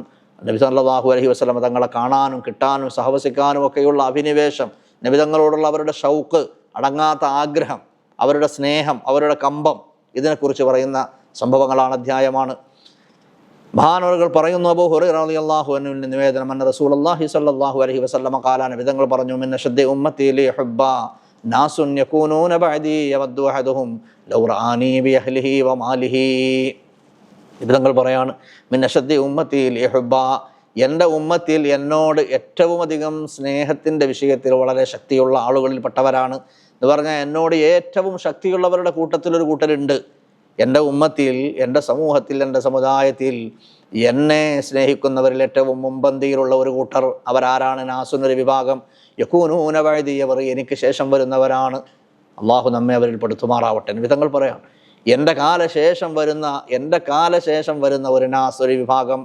നബി സല്ലല്ലാഹു അലൈഹി വസല്ലം തങ്ങളെ കാണാനും കിട്ടാനും സഹവസിക്കാനും ഒക്കെയുള്ള അഭിനിവേശം, നബി തങ്ങളോടുള്ള അവരുടെ ഷൗക്ക്, അടങ്ങാത്ത ആഗ്രഹം, അവരുടെ സ്നേഹം, അവരുടെ കമ്പം, ഇതിനെക്കുറിച്ച് പറയുന്ന സംഭവങ്ങളാണ്, അധ്യായമാണ്. മഹാനവറുകൾ പറയുന്നു, അബൂ ഹുറൈറ റളിയല്ലാഹു അൻഹു നിവേദനം, അന്ന റസൂലുള്ളാഹി സ്വല്ലല്ലാഹു അലൈഹി വസല്ലം ഖാല, നബി തങ്ങൾ പറഞ്ഞു, മിൻ അശദ്ദി ഉമ്മത്തി ലി ഹുബ്ബ നാസുൻ യകൂനൂന ബഅദി യവദ്ദു അഹദുഹും ലൗ റആനി ബി അഹ്ലിഹി വ മാലിഹി. നബി തങ്ങൾ പറയാണ്, മിൻ അശദ്ദി ഉമ്മത്തി ലി ഹുബ്ബ, എൻ്റെ ഉമ്മത്തിൽ എന്നോട് ഏറ്റവും അധികം സ്നേഹത്തിൻ്റെ വിഷയത്തിൽ വളരെ ശക്തിയുള്ള ആളുകളിൽപ്പെട്ടവരാണ് എന്ന് പറഞ്ഞാൽ, എന്നോട് ഏറ്റവും ശക്തിയുള്ളവരുടെ കൂട്ടത്തിലൊരു കൂട്ടരുണ്ട്. എൻ്റെ ഉമ്മത്തിൽ, എൻ്റെ സമൂഹത്തിൽ, എൻ്റെ സമുദായത്തിൽ എന്നെ സ്നേഹിക്കുന്നവരിൽ ഏറ്റവും മുമ്പന്തിയിലുള്ള ഒരു കൂട്ടർ, അവരാരാണ്? നാസുന്നൊരു വിഭാഗം, യകൂനൂന ബഅദി, അവർ എനിക്ക് ശേഷം വരുന്നവരാണ്. അള്ളാഹു നമ്മെ അവരിൽ പെടുത്തുമാറാവട്ടെ. നബി തങ്ങൾ പറയാം, എൻ്റെ കാലശേഷം വരുന്ന ഒരു നാസ്, ഒരു വിഭാഗം,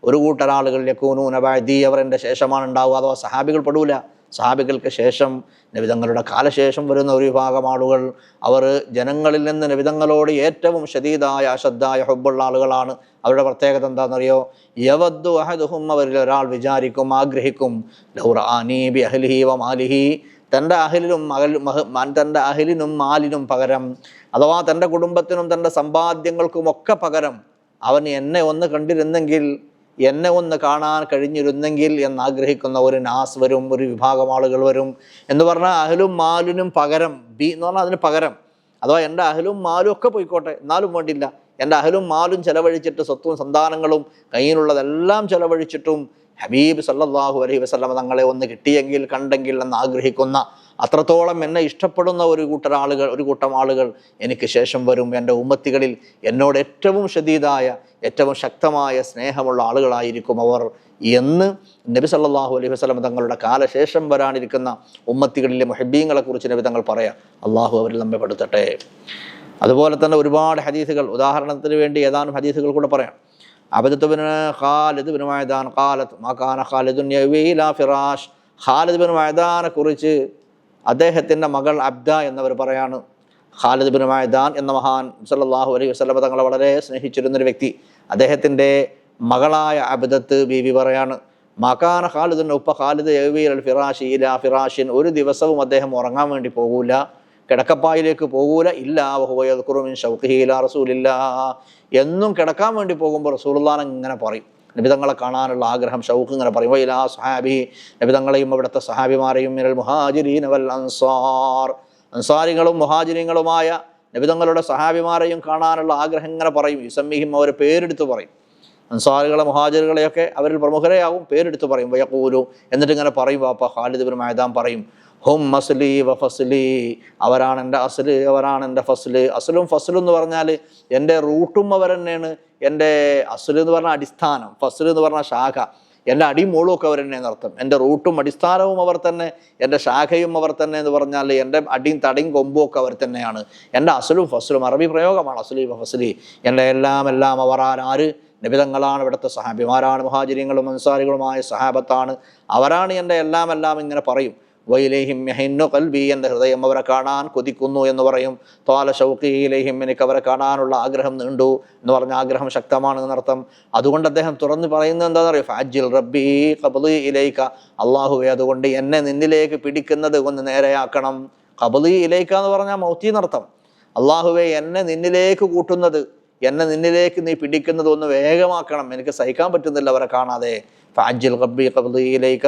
ഒരു കൂട്ടരാളുകൾ, യകൂനൂന ബഅദി, അവർ എൻ്റെ ശേഷമാണ് ഉണ്ടാവുക. അഥവാ സഹാബികൾ പെടൂല, സഹാബികൾക്ക് ശേഷം നബി തങ്ങളുടെ കാലശേഷം വരുന്ന ഒരു വിഭാഗം ആളുകൾ, അവർ ജനങ്ങളിൽ നിന്ന് നബി തങ്ങളോട് ഏറ്റവും ശദീദായ അശദ്ധായ ഹുബ്ബുള്ള ആളുകളാണ്. അവരുടെ പ്രത്യേകത എന്താണെന്നറിയോ? യവദ്ദു അഹദുഹും, അവരിൽ ഒരാൾ വിചാരിക്കും, ആഗ്രഹിക്കും, ലൗ റആനി ബി അഹ്ലിഹി വ മാലിഹി, തൻ്റെ അഹ്ലിനും മാലിനും പകരം, അഥവാ തൻ്റെ കുടുംബത്തിനും തൻ്റെ സമ്പാദ്യങ്ങൾക്കും ഒക്കെ പകരം അവൻ എന്നെ ഒന്ന് കണ്ടിരുന്നെങ്കിൽ, എന്നെ ഒന്ന് കാണാൻ കഴിഞ്ഞിരുന്നെങ്കിൽ എന്നാഗ്രഹിക്കുന്ന ഒരു നാസ് വരും, ഒരു വിഭാഗം ആളുകൾ വരും. എന്ന് പറഞ്ഞാൽ അഹ്ലും മാലിനും പകരം, ബി എന്ന് പറഞ്ഞാൽ അതിന് പകരം, അഥവാ എൻ്റെ അഹ്ലും മാലും ഒക്കെ പോയിക്കോട്ടെ, എന്നാലും വേണ്ടില്ല, എൻ്റെ അഹ്ലും മാലും ചെലവഴിച്ചിട്ട്, സ്വത്തും സന്താനങ്ങളും കയ്യിലുള്ളതെല്ലാം ചെലവഴിച്ചിട്ടും ഹബീബ് സല്ലല്ലാഹു അലൈഹി വസല്ലം തങ്ങളെ ഒന്ന് കിട്ടിയെങ്കിൽ, കണ്ടെങ്കിൽ എന്ന് ആഗ്രഹിക്കുന്ന, അത്രത്തോളം എന്നെ ഇഷ്ടപ്പെടുന്ന ഒരു കൂട്ടം ആളുകൾ എനിക്ക് ശേഷം വരും. എൻ്റെ ഉമ്മത്തികളിൽ എന്നോട് ഏറ്റവും ശദീദായ, ഏറ്റവും ശക്തമായ സ്നേഹമുള്ള ആളുകളായിരിക്കും അവർ എന്ന് നബി സല്ലല്ലാഹു അലൈഹി വസല്ലം തങ്ങളുടെ കാലശേഷം വരാനിരിക്കുന്ന ഉമ്മത്തികളിലെ മുഹബ്ബീങ്ങളെ കുറിച്ച് നബി തങ്ങൾ പറയാം. അള്ളാഹു അവരിൽ നമ്മെ പെടുത്തട്ടെ. അതുപോലെ തന്നെ ഒരുപാട് ഹദീസുകൾ, ഉദാഹരണത്തിന് വേണ്ടി ഏതാനും ഹദീസുകൾ കൂടെ പറയാം. അബദത്ത് ബിൻ ഖാലിദ് ബിൻ മഅദാൻ ഖാലത്ത് മാ കാന ഖാലിദുൻ യവീ ഇലാ ഫിറാഷ്. ഖാലിദ് ബിൻ മഅദാനെ കുറിച്ച് അദ്ദേഹത്തിൻ്റെ മകൾ അബ്ദ എന്നവർ പറയാണ്. ഖാലിദ് ബിൻ മഅദാൻ എന്ന മഹാൻ സല്ലല്ലാഹു അലൈഹി വസല്ലം തങ്ങളെ വളരെ സ്നേഹിച്ചിരുന്നൊരു വ്യക്തി. അദ്ദേഹത്തിൻ്റെ മകളായ അബ്ദത്ത് ബീവി പറയാണ്, മാ കാന ഖാലിദുൻ, ഉപ്പ ഖാലിദ് യവീ ഇലാ ഫിറാഷി, ഇലാ ഫിറാഷിൻ, ഒരു ദിവസവും അദ്ദേഹം ഉറങ്ങാൻ വേണ്ടി പോകൂല, കിടക്കപ്പായിലേക്ക് പോകൂല, ഇല്ലാ വഹുവ യദ്കുറു മിൻ ശൗഖിഹി ഇലാ റസൂലില്ലാഹ്, എന്നും കിടക്കാൻ വേണ്ടി പോകുമ്പോൾ റസൂലുള്ളാഹിനെ ഇങ്ങനെ പറയും, നബി തങ്ങളെ കാണാനുള്ള ആഗ്രഹം, ഷൗഖ് ഇങ്ങനെ പറയും. വഇലാ സ്വഹാബി, നബി തങ്ങളെയും അവിടുത്തെ സഹാബിമാരെയും, മിനൽ മുഹാജിരീന വൽ അൻസാർ, അൻസാരികളും മുഹാജിരീങ്ങളുമായ നബി തങ്ങളുടെ സഹാബിമാരെയും കാണാനുള്ള ആഗ്രഹം ഇങ്ങനെ പറയും. യുസമ്മിഹിം, അവർ പേരെടുത്ത് പറയും. അൻസാരികളെ മുഹാജിറുകളെയൊക്കെ അവരിൽ പ്രമുഖരെയാവും, പേരെടുത്ത് പറയും. വയഖൂലു, എന്നിട്ട് ഇങ്ങനെ പറയും, വാപ്പ ഖാലിദ് ബിൻ മഅദാൻ പറയും, ഹും അസ്ലി വ ഫസ്ലി, അവരാണ് എൻ്റെ അസ്ല്, അവരാണ് എൻ്റെ ഫസ്ല്. അസ്ലും ഫസ്ലും എന്ന് പറഞ്ഞാൽ എൻ്റെ റൂട്ടും അവർ തന്നെയാണ്. എൻ്റെ അസ്ല് എന്ന് പറഞ്ഞാൽ അടിസ്ഥാനം, ഫസ്ല് എന്ന് പറഞ്ഞാൽ ശാഖ. എൻ്റെ അടിമൂളും ഒക്കെ അവർ തന്നെയെന്ന് അർത്ഥം. എൻ്റെ റൂട്ടും അടിസ്ഥാനവും അവർ തന്നെ, എൻ്റെ ശാഖയും അവർ തന്നെ എന്ന് പറഞ്ഞാൽ എൻ്റെ അടിയും തടിയും കൊമ്പും ഒക്കെ അവർ തന്നെയാണ്. എൻ്റെ അസ്ലും ഫസ്ലും അറബി പ്രയോഗമാണ്, അസ്ലി വ ഫസ്ലി. എൻ്റെ എല്ലാം അവർ ആര്? നബിതങ്ങളാണ്, ഇവിടുത്തെ സഹാബിമാരാണ്, മുഹാജിരികളും അൻസാരികളുമായ സഹാബത്താണ്. അവരാണ് എൻ്റെ എല്ലാം ഇങ്ങനെ പറയും. വൈലേഹിം യഹിന്നു ഖൽബി, എൻ്റെ ഹൃദയം അവരെ കാണാൻ കൊതിക്കുന്നു എന്ന് പറയും. ത്വാല ശൗഖി ഇലൈഹിം, എനിക്ക് അവരെ കാണാനുള്ള ആഗ്രഹം നീണ്ടു എന്ന് പറഞ്ഞ ആഗ്രഹം ശക്തമാണ് എന്നർത്ഥം. അതുകൊണ്ട് അദ്ദേഹം തുറന്ന് പറയുന്നത് എന്താണെന്ന് അറിയോ? ഫഅജ്ജിൽ റബ്ബി ഖബ്ലി ഇലൈക, അല്ലാഹുവേ അതുകൊണ്ട് എന്നെ നിന്നിലേക്ക് പിടിക്കുന്നത് ഒന്ന് നേരെയാക്കണം. ഖബ്ലി ഇലൈക എന്ന് പറഞ്ഞാൽ മൗത്തി എന്നർത്ഥം. അല്ലാഹുവേ എന്നെ നിന്നിലേക്ക് കൂട്ടുന്നത്, എന്നെ നിന്നിലേക്ക് നീ പിടിക്കുന്നത് ഒന്ന് വേഗമാക്കണം, എനിക്ക് സഹിക്കാൻ പറ്റുന്നില്ല അവരെ കാണാതെ. ഫഅജ്ജിൽ റബ്ബി ഖബ്ലി ഇലൈക,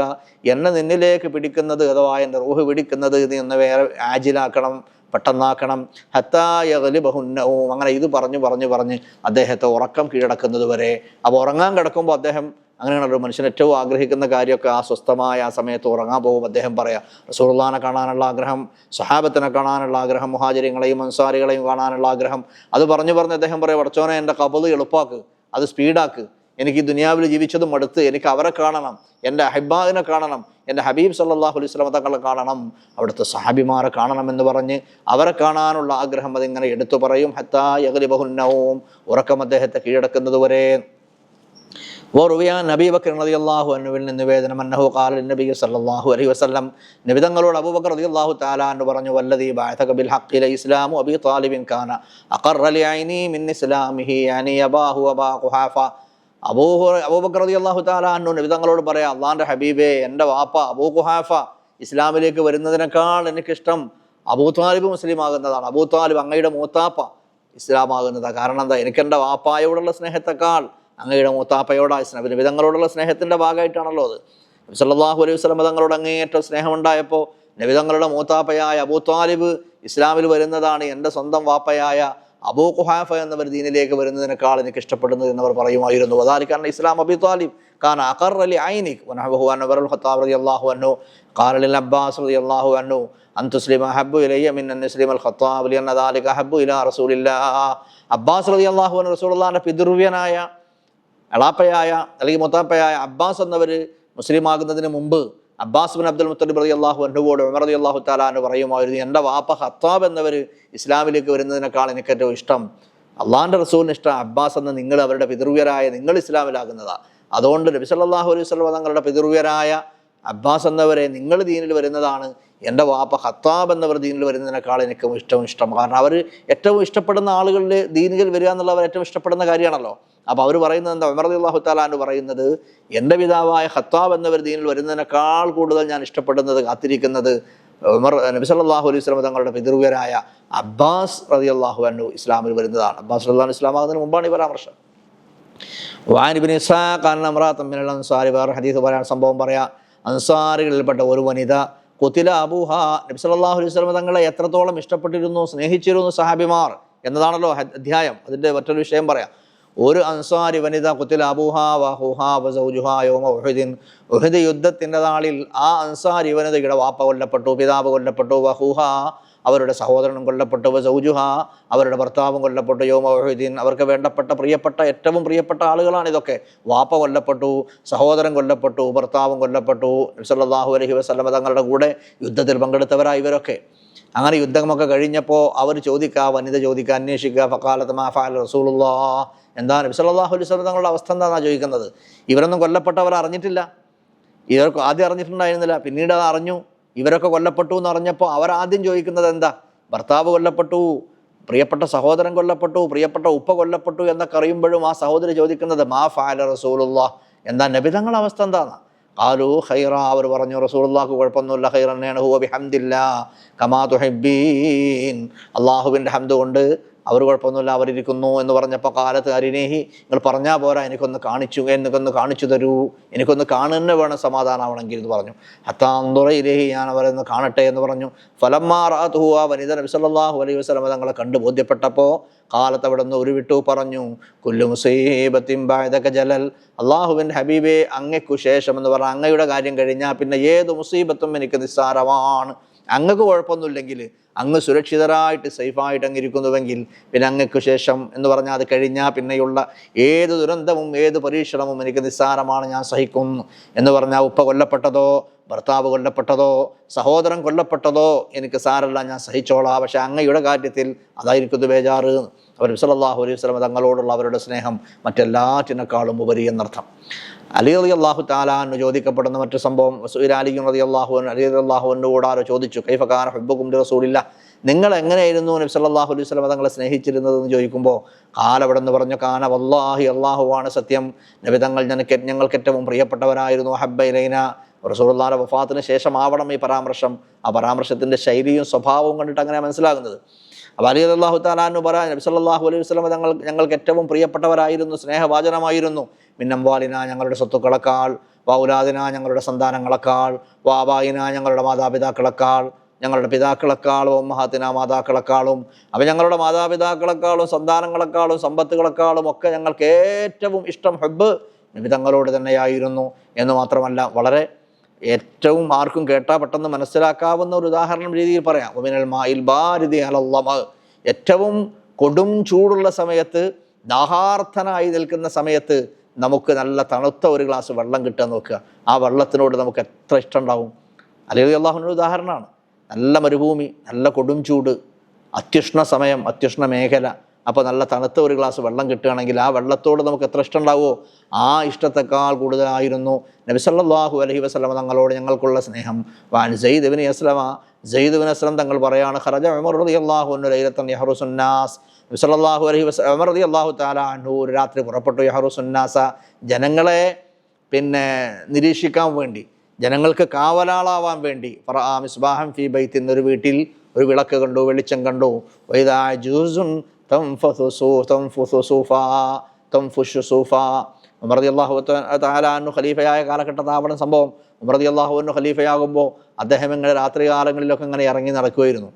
എന്നെ നിന്നിലേക്ക് പിടിക്കുന്നത് അഥവാ എൻ്റെ റൂഹ് പിടിക്കുന്നത് നീ ഒന്ന് വേറെ ആജിലാക്കണം, പെട്ടെന്നാക്കണം. ഹത്താ യഗ്ലിബഹു നൗം, അങ്ങനെ ഇത് പറഞ്ഞ് അദ്ദേഹത്തെ ഉറക്കം കീഴടക്കുന്നത് വരെ. അപ്പോൾ ഉറങ്ങാൻ കിടക്കുമ്പോൾ അദ്ദേഹം അങ്ങനെയാണല്ലോ മനുഷ്യൻ ഏറ്റവും ആഗ്രഹിക്കുന്ന കാര്യമൊക്കെ ആ സ്വസ്ഥമായ ആ സമയത്ത് ഉറങ്ങാൻ പോകും. അദ്ദേഹം പറയാം റസൂലുള്ളാഹിനെ കാണാനുള്ള ആഗ്രഹം, സ്വഹാബത്തിനെ കാണാനുള്ള ആഗ്രഹം, മുഹാജിരികളെയും അൻസാരികളെയും കാണാനുള്ള ആഗ്രഹം. അത് പറഞ്ഞ് അദ്ദേഹം പറയാം, പടച്ചോനെ എൻ്റെ ഖബറ് എളുപ്പാക്ക്, അത് സ്പീഡാക്ക്, എനിക്ക് ഈ ദുനിയാവിൽ ജീവിച്ചതും അടുത്ത് എനിക്ക് അവരെ കാണണം, എൻ്റെ അഹിബാഹിനെ കാണണം, എൻ്റെ ഹബീബ് സല്ലല്ലാഹു അലൈഹി വസല്ലം തങ്ങളെ കാണണം, അവിടുത്തെ സഹാബിമാരെ കാണണം എന്ന് പറഞ്ഞ് അവരെ കാണാനുള്ള ആഗ്രഹം അതിങ്ങനെ എടുത്തു പറയും. ഹത്താ യഗ്ലിബഹു നൗം, ഉറക്കം അദ്ദേഹത്തെ കീഴടക്കുന്നത് വരെ. നബി ബക്കർ റളിയല്ലാഹു അൻഹുവിൽ നിന്ന് നിവേദനം അന്നഹു ഖാല നബി സല്ലല്ലാഹു അലൈഹി വസല്ലം, നബി തങ്ങളോട് അബൂബക്കർ റളിയല്ലാഹു തആല അൻഹു പറഞ്ഞു, വല്ലദീ ബഅസക ബിൽ ഹഖ്ഖി ലഇസ്ലാമു അബീ ത്വാലിബിൻ കാന അഖറ ലിഐനി മിൻ ഇസ്ലാമിഹി യാനി അബാഹു വബാ ഖുഹാഫ. അബൂബക്കർ റളിയല്ലാഹു തആല അൻഹു നബി തങ്ങളോട് പറയാം, അള്ളാഹിന്റെ ഹബീബേ, എൻ്റെ വാപ്പ അബൂ ഖുഹാഫ ഇസ്ലാമിലേക്ക് വരുന്നതിനേക്കാൾ എനിക്കിഷ്ടം അബൂ ത്വാലിബ് മുസ്ലിം ആകുന്നതാണ്. അബൂ ത്വാലിബ് അങ്ങയുടെ മൂത്താപ്പ ഇസ്ലാം ആകുന്നതാണ്. കാരണം എന്താ? എനിക്ക് എൻ്റെ വാപ്പായോടുള്ള സ്നേഹത്തെക്കാൾ അങ്ങയുടെ മൂത്താപ്പയോടായ സ്നേഹം, നബി തങ്ങളോടുള്ള സ്നേഹത്തിൻ്റെ ഭാഗമായിട്ടാണല്ലോ അത്. നബി സല്ലല്ലാഹു അലൈഹി വസല്ലം തങ്ങളോട് അങ്ങേയറ്റം സ്നേഹമുണ്ടായപ്പോൾ നബി തങ്ങളുടെ മൂത്താപ്പയായ അബൂ ത്വാലിബ് ഇസ്ലാമിൽ വരുന്നതാണ് എൻ്റെ സ്വന്തം വാപ്പയായ അബൂ ഖുഹാഫ എന്നവർ ദീനിലേക്ക് വരുന്നതിനേക്കാൾ എനിക്ക് ഇഷ്ടപ്പെടുന്നത് എന്നവർ പറയുമായിരുന്നു. വദാലിക ഇസ്ലാം അബീ ത്വാലിബ് കാന അഖറ ലിഐനിക് വനഹു അൻ ഉമർ അൽ ഖത്താബ് റളിയല്ലാഹു അൻഹു ഖാല ലിൽ അബ്ബാസ് റളിയല്ലാഹു അൻഹു അൻ തുസ്ലിമ അഹബ്ബു ഇലയ്യ മിൻ അൻ യുസ്ലിമ അൽ ഖത്താബ് ലിഅന്ന ദാലിക അഹബ്ബു ഇലാ റസൂലില്ലാഹ്. അബ്ബാസ് റളിയല്ലാഹു അൻഹു റസൂലുള്ളാഹിന്റെ പിതൃവ്യനായ എളാപ്പയായ അല്ലെങ്കിൽ മുത്താപ്പയായ അബ്ബാസ് എന്നവർ മുസ്ലിം ആകുന്നതിന് മുമ്പ് അബ്ബാസ് ബിൻ അബ്ദുൽ മുത്തലിബ് റളിയല്ലാഹു അൻഹുവോട് ഉമർ റളിയല്ലാഹു തആല അൻഹു പറയുമായിരുന്നു, എൻ്റെ വാപ്പ ഖത്താബ് എന്നവർ ഇസ്ലാമിലേക്ക് വരുന്നതിനേക്കാൾ എനിക്ക് ഏറ്റവും ഇഷ്ടം, അള്ളാഹിൻ്റെ റസൂലിന് ഇഷ്ടം അബ്ബാസ് എന്ന നിങ്ങൾ അവരുടെ പിതൃവ്യരായ നിങ്ങൾ ഇസ്ലാമിലാകുന്നതാണ്. അതുകൊണ്ട് നബി സല്ലല്ലാഹു അലൈഹി വസല്ലം തങ്ങളുടെ പിതൃവ്യരായ അബ്ബാസ് എന്നവരെ നിങ്ങൾ ദീനിൽ വരുന്നതാണ് എൻ്റെ വാപ്പ ഖത്താബ് എന്നവർ ദീനിൽ വരുന്നതിനേക്കാൾ എനിക്ക് ഇഷ്ടം. കാരണം അവർ ഏറ്റവും ഇഷ്ടപ്പെടുന്ന ആളുകളിൽ ദീനിൽ വരിക എന്നുള്ളവർ ഏറ്റവും ഇഷ്ടപ്പെടുന്ന കാര്യമാണല്ലോ. അപ്പോൾ അവർ പറയുന്നത് എന്താ? ഉമർ റളിയല്ലാഹു തആല അൻഹു പറയുന്നത്, എൻ്റെ പിതാവായ ഖത്താബ് എന്നവർ ദീനിൽ വരുന്നതിനേക്കാൾ കൂടുതൽ ഞാൻ ഇഷ്ടപ്പെടുന്നത്, കാത്തിരിക്കുന്നത് നബി സല്ലല്ലാഹു അലൈഹി വസല്ലം തങ്ങളുടെ പിതൃവ്യരായ അബ്ബാസ് റളിയല്ലാഹു അൻഹു ഇസ്ലാമിൽ വരുന്നതാണ്. അബ്ബാസ് റളിയല്ലാഹു അൻഹു ഇസ്ലാമാകുന്നതിന് മുമ്പാണ് ഈ പരാമർശം. വഅൻ ഇബ്നു ഇസ്ഹാഖ് അന്ന ഇംറഅത്തൻ മിനൽ അൻസാരി, വേറെ ഹദീസ് പറയാൻ സംഭവം പറയാം, അൻസാരികളിൽപ്പെട്ട ഒരു വനിത ഖുതില അബൂഹ, നബി സല്ലല്ലാഹു അലൈഹി വസല്ലം തങ്ങളെ എത്രത്തോളം ഇഷ്ടപ്പെട്ടിരുന്നു, സ്നേഹിച്ചിരുന്നു സഹാബിമാർ എന്നതാണല്ലോ അധ്യായം. അതിൻ്റെ മറ്റൊരു വിഷയം പറയാം. ഒരു അൻസാരി വനിത ഖുതില അബൂഹാ വഹുഹാ വസൗജുഹാ യൗമ ഉഹദിൻ, ഉഹദ് യുദ്ധത്തിൻ്റെ നാളിൽ ആ അൻസാരി വനിതയുടെ വാപ്പ കൊല്ലപ്പെട്ടു, പിതാവ് കൊല്ലപ്പെട്ടു, വഹുഹാ അവരുടെ സഹോദരനും കൊല്ലപ്പെട്ടു, വസൗജുഹാ അവരുടെ ഭർത്താവും കൊല്ലപ്പെട്ടു, യൗമ ഉഹദിൻ അവർക്ക് വേണ്ടപ്പെട്ട പ്രിയപ്പെട്ട ഏറ്റവും പ്രിയപ്പെട്ട ആളുകളാണ് ഇതൊക്കെ. വാപ്പ കൊല്ലപ്പെട്ടു, സഹോദരൻ കൊല്ലപ്പെട്ടു, ഭർത്താവും കൊല്ലപ്പെട്ടു. നബി സല്ലല്ലാഹു അലൈഹി വസല്ലം തങ്ങളുടെ കൂടെ യുദ്ധത്തിൽ പങ്കെടുത്തവരാണ് ഇവരൊക്കെ. അങ്ങനെ യുദ്ധമൊക്കെ കഴിഞ്ഞപ്പോൾ അവർ വനിത ചോദിക്കുക, അന്വേഷിക്കുക, ഫഖാലത്ത് മാ ഫഅല റസൂലുള്ളാഹ്, എന്താ നബി സല്ലല്ലാഹു അലൈഹി വസല്ലം തങ്ങളുടെ അവസ്ഥ എന്താണെന്നാണ് ചോദിക്കുന്നത്. ഇവരൊന്നും കൊല്ലപ്പെട്ടവർ അറിഞ്ഞിട്ടില്ല, ഇവർക്ക് ആദ്യം അറിഞ്ഞിട്ടുണ്ടായിരുന്നില്ല, പിന്നീട് അത് അറിഞ്ഞു. ഇവരൊക്കെ കൊല്ലപ്പെട്ടു എന്ന് അറിഞ്ഞപ്പോൾ അവരാദ്യം ചോദിക്കുന്നത് എന്താ? ഭർത്താവ് കൊല്ലപ്പെട്ടു, പ്രിയപ്പെട്ട സഹോദരൻ കൊല്ലപ്പെട്ടു, പ്രിയപ്പെട്ട ഉപ്പ കൊല്ലപ്പെട്ടു എന്നൊക്കെ അറിയുമ്പോഴും ആ സഹോദരി ചോദിക്കുന്നത് മാ ഫഅല റസൂലുള്ളാഹ്, എന്താ നബി തങ്ങളുടെ അവസ്ഥ എന്താണ്? ഖാലൂ ഖൈറ, അവർ പറഞ്ഞു റസൂലുള്ളാഹിക്ക് കുഴപ്പമൊന്നുമില്ല, ഖൈറന്നെയാണ്, ഹുവ ബിഹംദില്ലാ കമാ തുഹിബ്ബീൻ, അള്ളാഹുവിൻ്റെ ഹംദ് കൊണ്ട് അവർ കുഴപ്പമൊന്നുമില്ല, അവരിയ്ക്കുന്നു എന്ന് പറഞ്ഞപ്പോൾ കാലത്ത് അരിനേഹി നിങ്ങൾ പറഞ്ഞാൽ പോരാ, എനിക്കൊന്ന് കാണിച്ചു തരൂ, എനിക്കൊന്ന് കാണുന്നെ വേണം, സമാധാനമാവണമെങ്കിൽ എന്ന് പറഞ്ഞു. ഹത്താന്തുറയിലേഹി, ഞാൻ അവരൊന്ന് കാണട്ടെ എന്ന് പറഞ്ഞു. ഫലമ്മാ റഅതുഹു, ആ വനിത നബി സല്ലല്ലാഹു അലൈഹി വസല്ലം തങ്ങളെ കണ്ടു ബോധ്യപ്പെട്ടപ്പോൾ കാലത്ത് അവിടെ നിന്ന് ഉരുവിട്ടു പറഞ്ഞു, കുല്ലു മുസീബത്തിൻ ബഅദക ജലൽ, അള്ളാഹുവിൻ്റെ ഹബീബേ അങ്ങയ്ക്കു ശേഷം എന്ന് പറഞ്ഞാൽ അങ്ങയുടെ കാര്യം കഴിഞ്ഞാൽ പിന്നെ ഏത് മുസീബത്തും എനിക്ക് നിസ്സാരമാണ്. അങ്ങക്ക് കുഴപ്പമൊന്നുമില്ലെങ്കിൽ, അങ്ങ് സുരക്ഷിതരായിട്ട് സേഫായിട്ട് അങ്ങ് ഇരിക്കുന്നുവെങ്കിൽ പിന്നെ അങ്ങക്ക് ശേഷം എന്ന് പറഞ്ഞാൽ അത് കഴിഞ്ഞാൽ പിന്നെയുള്ള ഏത് ദുരന്തവും ഏത് പരീക്ഷണവും എനിക്ക് നിസ്സാരമാണ്, ഞാൻ സഹിക്കുന്നു എന്ന് പറഞ്ഞാൽ ഉപ്പ കൊല്ലപ്പെട്ടതോ ഭർത്താവ് കൊല്ലപ്പെട്ടതോ സഹോദരൻ കൊല്ലപ്പെട്ടതോ എനിക്ക് സാരല്ല, ഞാൻ സഹിച്ചോളാം. പക്ഷെ അങ്ങയുടെ കാര്യത്തിൽ അതായിരിക്കും ബേജാറ്. അവർ സല്ലല്ലാഹു അലൈഹി വസല്ലം തങ്ങളോടുള്ള അവരുടെ സ്നേഹം മറ്റെല്ലാറ്റിനേക്കാളും ഉപരി എന്നർത്ഥം. അലി റളിയല്ലാഹു തആല അൻഹു ചോദിക്കപ്പെടുന്ന മറ്റു സംഭവം, അലി റളിയല്ലാഹു അൻഹുവോട് ആരോ ചോദിച്ചു, കൈഫ കാന ഹുബ്ബുകും ലിറസൂലില്ലാഹ്, നിങ്ങൾ എങ്ങനെയായിരുന്നു നബി സല്ലല്ലാഹു അലൈഹി വസല്ലം തങ്ങളെ സ്നേഹിച്ചിരുന്നതെന്ന് ചോദിക്കുമ്പോൾ കാലവിടെന്ന് പറഞ്ഞു, കാന വല്ലാഹി, അള്ളാഹുവാണ് സത്യം, നബി തങ്ങൾ ഞങ്ങൾക്ക് ഏറ്റവും പ്രിയപ്പെട്ടവരായിരുന്നു. ഹബ്ബ ഇലൈന, റസൂലുള്ളാഹിയുടെ വഫാത്തിന് ശേഷം ആവണം ഈ പരാമർശം. ആ പരാമർശത്തിൻ്റെ ശൈലിയും സ്വഭാവവും കണ്ടിട്ട് അങ്ങനെ മനസ്സിലാകുന്നത്. അപ്പോൾ അലി റളിയല്ലാഹു തആല അൻഹു പറയാൻ, നബി സല്ലല്ലാഹു അലൈഹി വസല്ലം ഞങ്ങൾക്ക് ഏറ്റവും പ്രിയപ്പെട്ടവരായിരുന്നു, സ്നേഹവാചനമായിരുന്നു. മിന്നംവാലിന, ഞങ്ങളുടെ സ്വത്തുക്കളെക്കാൾ, വൗലാദിന, ഞങ്ങളുടെ സന്താനങ്ങളെക്കാൾ, വാബായിന, ഞങ്ങളുടെ മാതാപിതാക്കളെക്കാൾ, ഞങ്ങളുടെ പിതാക്കളെക്കാൾ, ഉമ്മഹാത്തിന, മാതാക്കളെക്കാളും. അപ്പം ഞങ്ങളുടെ മാതാപിതാക്കളെക്കാളും സന്താനങ്ങളെക്കാളും സമ്പത്തുകളെക്കാളും ഒക്കെ ഞങ്ങൾക്ക് ഏറ്റവും ഇഷ്ടം ഹബ്ബ് നബി തങ്ങളോട് തന്നെയായിരുന്നു എന്ന് മാത്രമല്ല, വളരെ ഏറ്റവും ആർക്കും കേട്ടാൽ പെട്ടെന്ന് മനസ്സിലാക്കാവുന്ന ഒരു ഉദാഹരണം രീതിയിൽ പറയാം. വമിനൽ മാഇൽ ബാരിദി അലല്ലമ, ഏറ്റവും കൊടും ചൂടുള്ള സമയത്ത്, ദാഹാർത്ഥനായി നിൽക്കുന്ന സമയത്ത് നമുക്ക് നല്ല തണുത്ത ഒരു ഗ്ലാസ് വെള്ളം കിട്ടാൻ നോക്കുക. ആ വെള്ളത്തിനോട് നമുക്ക് എത്ര ഇഷ്ടം ഉണ്ടാവും. അലി റളിയല്ലാഹുവിൻ്റെ ഉദാഹരണമാണ്. നല്ല മരുഭൂമി, നല്ല കൊടും ചൂട്, അത്യുഷ്ണ സമയം, അത്യുഷ്ണ മേഖല, അപ്പോൾ നല്ല തണുത്ത ഒരു ഗ്ലാസ് വെള്ളം കിട്ടുകയാണെങ്കിൽ ആ വെള്ളത്തോട് നമുക്ക് എത്ര ഇഷ്ടം ഉണ്ടാവുമോ, ആ ഇഷ്ടത്തെക്കാൾ കൂടുതലായിരുന്നു നബി സല്ലല്ലാഹു അലൈഹി വസല്ലം തങ്ങളോട് ഞങ്ങൾക്കുള്ള സ്നേഹം. വാൻ സയ്യിദ് ഇബ്നു അസ്ലമ, സയ്യിദ് ഇബ്നു അസ്ലം തങ്ങൾ പറയാണ്, ഖറജ ഉമർ റളിയല്ലാഹു അൻഹു ലൈലത്തൻ യഹ്റുസുന്നാസ്, നബി സല്ലല്ലാഹു അലൈഹി വസല്ലം ഉമർ റളിയല്ലാഹു തആല അൻഹു ഒരു രാത്രി പുറപ്പെട്ടു. യഹ്റുസുന്നാസ, ജനങ്ങളെ നിരീക്ഷിക്കാൻ വേണ്ടി, ജനങ്ങൾക്ക് കാവലാളാവാൻ വേണ്ടി. ഫറആ മിസ്ബാഹൻ ഫീ ബൈത്തിൻ, ഒരു വീട്ടിൽ ഒരു വിളക്ക് കണ്ടു, വെളിച്ചം കണ്ടു. വൈദാ ജൂസുൻ ഉമർ റളിയല്ലാഹു തആല അൻഹു ഖലീഫയായ കാലഘട്ടത്താവണം സംഭവം. ഉമർ റളിയല്ലാഹു അൻഹു ഖലീഫയാകുമ്പോൾ അദ്ദേഹം ഇങ്ങനെ രാത്രി കാലങ്ങളിലൊക്കെ ഇങ്ങനെ ഇറങ്ങി നടക്കുമായിരുന്നു,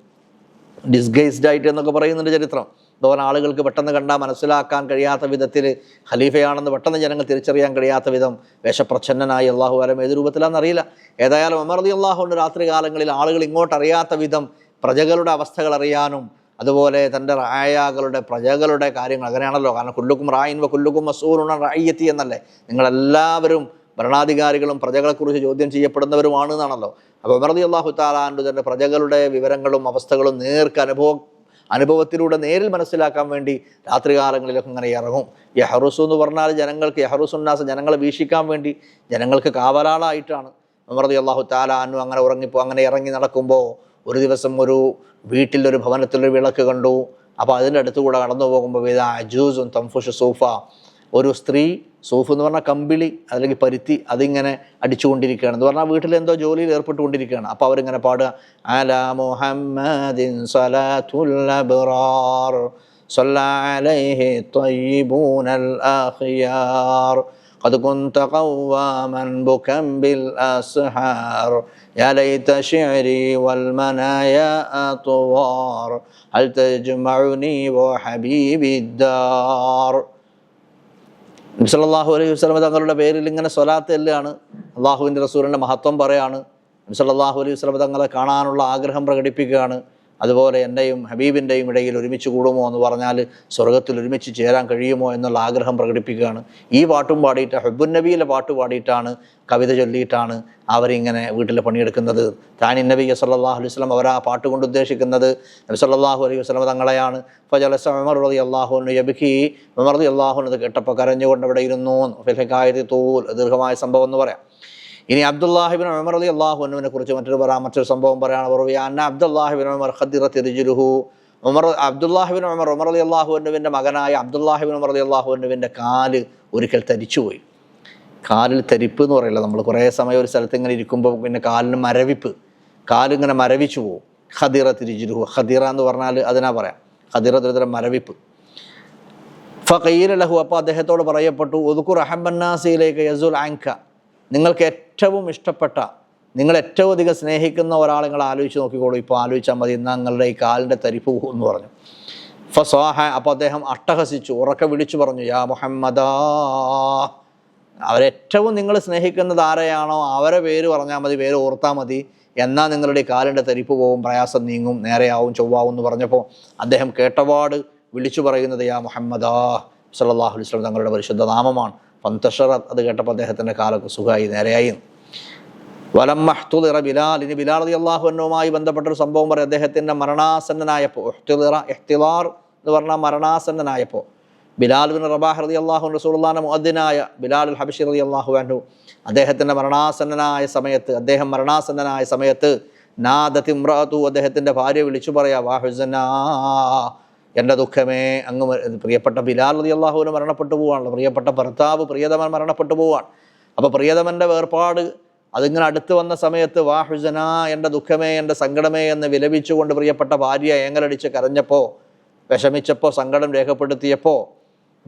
ഡിസ്ഗൈസ്ഡ് ആയിട്ട് എന്നൊക്കെ പറയുന്നുണ്ട് ചരിത്രം. അതുപോലെ ആളുകൾക്ക് പെട്ടെന്ന് കണ്ടാൽ മനസ്സിലാക്കാൻ കഴിയാത്ത വിധത്തിൽ ഖലീഫയാണെന്ന് പെട്ടെന്ന് ജനങ്ങൾ തിരിച്ചറിയാൻ കഴിയാത്ത വിധം വേഷപ്രച്ഛന്നനായി, അള്ളാഹു ആലം ഏത് രൂപത്തിലാണെന്നറിയില്ല. ഏതായാലും ഉമർ റളിയല്ലാഹു അൻഹു രാത്രി കാലങ്ങളിൽ ആളുകൾ ഇങ്ങോട്ട് അറിയാത്ത വിധം പ്രജകളുടെ അവസ്ഥകൾ അറിയാനും, അതുപോലെ തൻ്റെ റായകളുടെ പ്രജകളുടെ കാര്യങ്ങൾ, അങ്ങനെയാണല്ലോ, കാരണം കുല്ലുക്കും റായിൻ വ കുല്ലുക്കും മസ്ഊലുൻ അൻ റഅയ്യത്തി എന്നല്ലേ, നിങ്ങളെല്ലാവരും ഭരണാധികാരികളും പ്രജകളെക്കുറിച്ച് ചോദ്യം ചെയ്യപ്പെടുന്നവരുമാണ് എന്നാണല്ലോ. അപ്പോൾ ഉമർ റളിയല്ലാഹു തആല അൻഹു തൻ്റെ പ്രജകളുടെ വിവരങ്ങളും അവസ്ഥകളും അനുഭവത്തിലൂടെ നേരിൽ മനസ്സിലാക്കാൻ വേണ്ടി രാത്രികാലങ്ങളിലൊക്കെ ഇങ്ങനെ ഇറങ്ങും. യഹ്റുസു എന്ന് പറഞ്ഞാൽ ജനങ്ങൾക്ക്, യഹ്റുസുന്നാസ് ജനങ്ങളെ വീക്ഷിക്കാൻ വേണ്ടി, ജനങ്ങൾക്ക് കാവലാളായിട്ടാണ്. ഉമർ റളിയല്ലാഹു തആല അൻഹു അങ്ങനെ ഇറങ്ങി നടക്കുമ്പോൾ ഒരു ദിവസം ഒരു വീട്ടിലൊരു ഭവനത്തിലൊരു വിളക്ക് കണ്ടു. അപ്പോൾ അതിൻ്റെ അടുത്തുകൂടെ കടന്നു പോകുമ്പോൾ അജൂസുൻ തംഫുഷു സൂഫ, ഒരു സ്ത്രീ, സൂഫ് എന്ന് പറഞ്ഞാൽ കമ്പിളി അല്ലെങ്കിൽ പരുത്തി, അതിങ്ങനെ അടിച്ചുകൊണ്ടിരിക്കുകയാണ് എന്ന് പറഞ്ഞാൽ വീട്ടിൽ എന്തോ ജോലിയിൽ ഏർപ്പെട്ടുകൊണ്ടിരിക്കുകയാണ്. അപ്പോൾ അവരിങ്ങനെ പാടുക, അലാ മുഹമ്മദിൻ സലാത്തുൽ അബ്റാർ സല്ലല്ലാ അലൈഹി ത്വയ്യിബൂനൽ അഖിയാർ ഖദ് കുൻത ഖവ്വാമൻ ബുകം ബിൽ അസ്ഹാർ യാ ലൈത ശിഅരി വൽ മനായാ അത്വാർ ഹൽ തജ്മഉനി വ ഹബീബിദ്ദാർ. നബി സല്ലല്ലാഹു അലൈഹി വസല്ലം തങ്ങളുടെ പേരിൽ ഇങ്ങനെ സ്വലാത്ത് എല്ലാണ്, അള്ളാഹുവിൻ്റെ റസൂലിൻ്റെ മഹത്വം പറയാണ്, നബി സല്ലല്ലാഹു അലൈഹി വസല്ലം തങ്ങളെ കാണാനുള്ള ആഗ്രഹം പ്രകടിപ്പിക്കുകയാണ്. അതുപോലെ എൻ്റെയും ഹബീബിൻ്റെയും ഇടയിൽ ഒരുമിച്ച് കൂടുമോ എന്ന് പറഞ്ഞാൽ സ്വർഗത്തിൽ ഒരുമിച്ച് ചേരാൻ കഴിയുമോ എന്നുള്ള ആഗ്രഹം പ്രകടിപ്പിക്കുകയാണ്. ഈ പാട്ടും പാടിയിട്ട്, ഹുബ്ബുൻ നബിയിലെ പാട്ട് പാടിയിട്ടാണ്, കവിത ചൊല്ലിയിട്ടാണ് അവരിങ്ങനെ വീട്ടിൽ പണിയെടുക്കുന്നത്. താനി നബി സല്ലല്ലാഹു അലൈഹി വസല്ലം അവർ ആ പാട്ട് കൊണ്ട് ഉദ്ദേശിക്കുന്നത് നബി സല്ലല്ലാഹു അലൈഹി വസല്ലം തങ്ങളെയാണ്. ഫജലസ ഉമർ റളിയല്ലാഹു അൻഹു യബ്കി, ഉമർ റളിയല്ലാഹു അൻഹു കേട്ടപ്പോൾ കരഞ്ഞുകൊണ്ട് അവിടെ ഇരുന്നു. ഫിൽഹികായത്തി തൂൽ, ദീർഘമായ സംഭവം എന്ന് പറയാം. ഇനി അബ്ദുല്ലാഹി ഇബ്നു ഉമർ റളിയല്ലാഹു അൻഹുവിനെ കുറിച്ച് മറ്റൊരു സംഭവം പറയാണ്. അബ്ദുല്ലാഹി ഇബ്നു ഉമർ ഖദിറത് റിജ്ലുഹു, അബ്ദുല്ലാഹി ഇബ്നു ഉമർ റളിയല്ലാഹു അൻഹുവിൻ്റെ മകനായ അബ്ദുല്ലാഹി ഇബ്നു ഉമർ റളിയല്ലാഹു അൻഹുവിൻ്റെ കാല് ഒരിക്കൽ തരിച്ചുപോയി. കാലിൽ തരിപ്പ് എന്ന് പറയില്ല, നമ്മൾ കുറേ സമയം ഒരു സ്ഥലത്ത് ഇങ്ങനെ ഇരിക്കുമ്പോൾ പിന്നെ കാലിന് മരവിപ്പ്, കാലിങ്ങനെ മരവിച്ചു പോകും. ഖദിറത് റിജ്ലുഹു, ഖദിറ എന്ന് പറഞ്ഞാൽ അതിനാ പറയാം. ഖദിർ ഒരു മരവിപ്പ്. ഫഖീല ലഹു, അപ്പോൾ അദ്ദേഹത്തോട് പറയപ്പെട്ടു, ഉദ്കുർ അഹബ്ബന്നാസിയിലേക്ക് യസുൽ അൻക, നിങ്ങൾക്ക് ഏറ്റവും ഇഷ്ടപ്പെട്ട, നിങ്ങൾ ഏറ്റവും അധികം സ്നേഹിക്കുന്ന ഒരാളെ നിങ്ങൾ ആലോചിച്ച് നോക്കിക്കോളൂ, ഇപ്പോൾ ആലോചിച്ചാൽ മതി, എന്നാൽ നിങ്ങളുടെ ഈ കാലിൻ്റെ തരിപ്പ് പോകും എന്ന് പറഞ്ഞു. ഫസ്വാഹ, അപ്പോൾ അദ്ദേഹം അട്ടഹസിച്ചു, ഉറക്കെ വിളിച്ചു പറഞ്ഞു, യാ മുഹമ്മദാ, അവരേറ്റവും നിങ്ങൾ സ്നേഹിക്കുന്നത് ആരെയാണോ അവരെ പേര് പറഞ്ഞാൽ മതി, പേര് ഓർത്താൽ മതി, എന്നാൽ നിങ്ങളുടെ ഈ കാലിൻ്റെ തരിപ്പ് പോകും, പ്രയാസം നീങ്ങും, നേരെയാവും, ചൊവ്വാവും എന്ന് പറഞ്ഞപ്പോൾ അദ്ദേഹം കേട്ടപാട് വിളിച്ചു പറയുന്നത് യാ മുഹമ്മദാ സല്ലല്ലാഹു അലൈഹി വസല്ലം തങ്ങളുടെ പരിശുദ്ധ നാമമാണ്. ഫന്തശറത്, അത് കേട്ടപ്പോൾ അദ്ദേഹത്തിൻ്റെ കാലൊക്കെ സുഖമായി, നേരെയായി. വലമ്മഹ്തുദിറ ബിലാൽ, ഇനി ബിലാൽ റളിയല്ലാഹു അൻഹുമായി ബന്ധപ്പെട്ടൊരു സംഭവം പറയും. അദ്ദേഹത്തിൻ്റെ മരണാസന്നനായപ്പോൾ, ഇഹ്തിലാർ എന്ന് പറഞ്ഞാൽ മരണാസന്നനായപ്പോൾ, ബിലാൽ ബിൻ റബാഹ് റളിയല്ലാഹു അൻഹു, റസൂലുള്ളാഹിന്റെ മുഅദ്ദിനായ ബിലാൽ അൽ ഹബശി റളിയല്ലാഹു അൻഹു, അദ്ദേഹത്തിൻ്റെ മരണാസന്നനായ സമയത്ത് നാദത് ഇംറഅതു, അദ്ദേഹത്തിൻ്റെ ഭാര്യ വിളിച്ചു പറയാ, വാ ഹുസ്നാ, എൻ്റെ ദുഃഖമേ, അങ്ങ് പ്രിയപ്പെട്ട ബിലാൽ റളിയല്ലാഹു അൻഹു മരണപ്പെട്ടു പോവാണല്ലോ, പ്രിയപ്പെട്ട ഭർത്താവ് പ്രിയതമൻ മരണപ്പെട്ടു പോവാണ്. അപ്പോൾ പ്രിയതമൻ്റെ വേർപാട് അതിങ്ങനെ അടുത്ത് വന്ന സമയത്ത് വാ ഹുസ്നാ, എൻ്റെ ദുഃഖമേ, എൻ്റെ സങ്കടമേ എന്ന് വിലപിച്ചുകൊണ്ട് പ്രിയപ്പെട്ട ഭാര്യ ഏങ്ങലടിച്ച് കരഞ്ഞപ്പോൾ, വിഷമിച്ചപ്പോൾ, സങ്കടം രേഖപ്പെടുത്തിയപ്പോൾ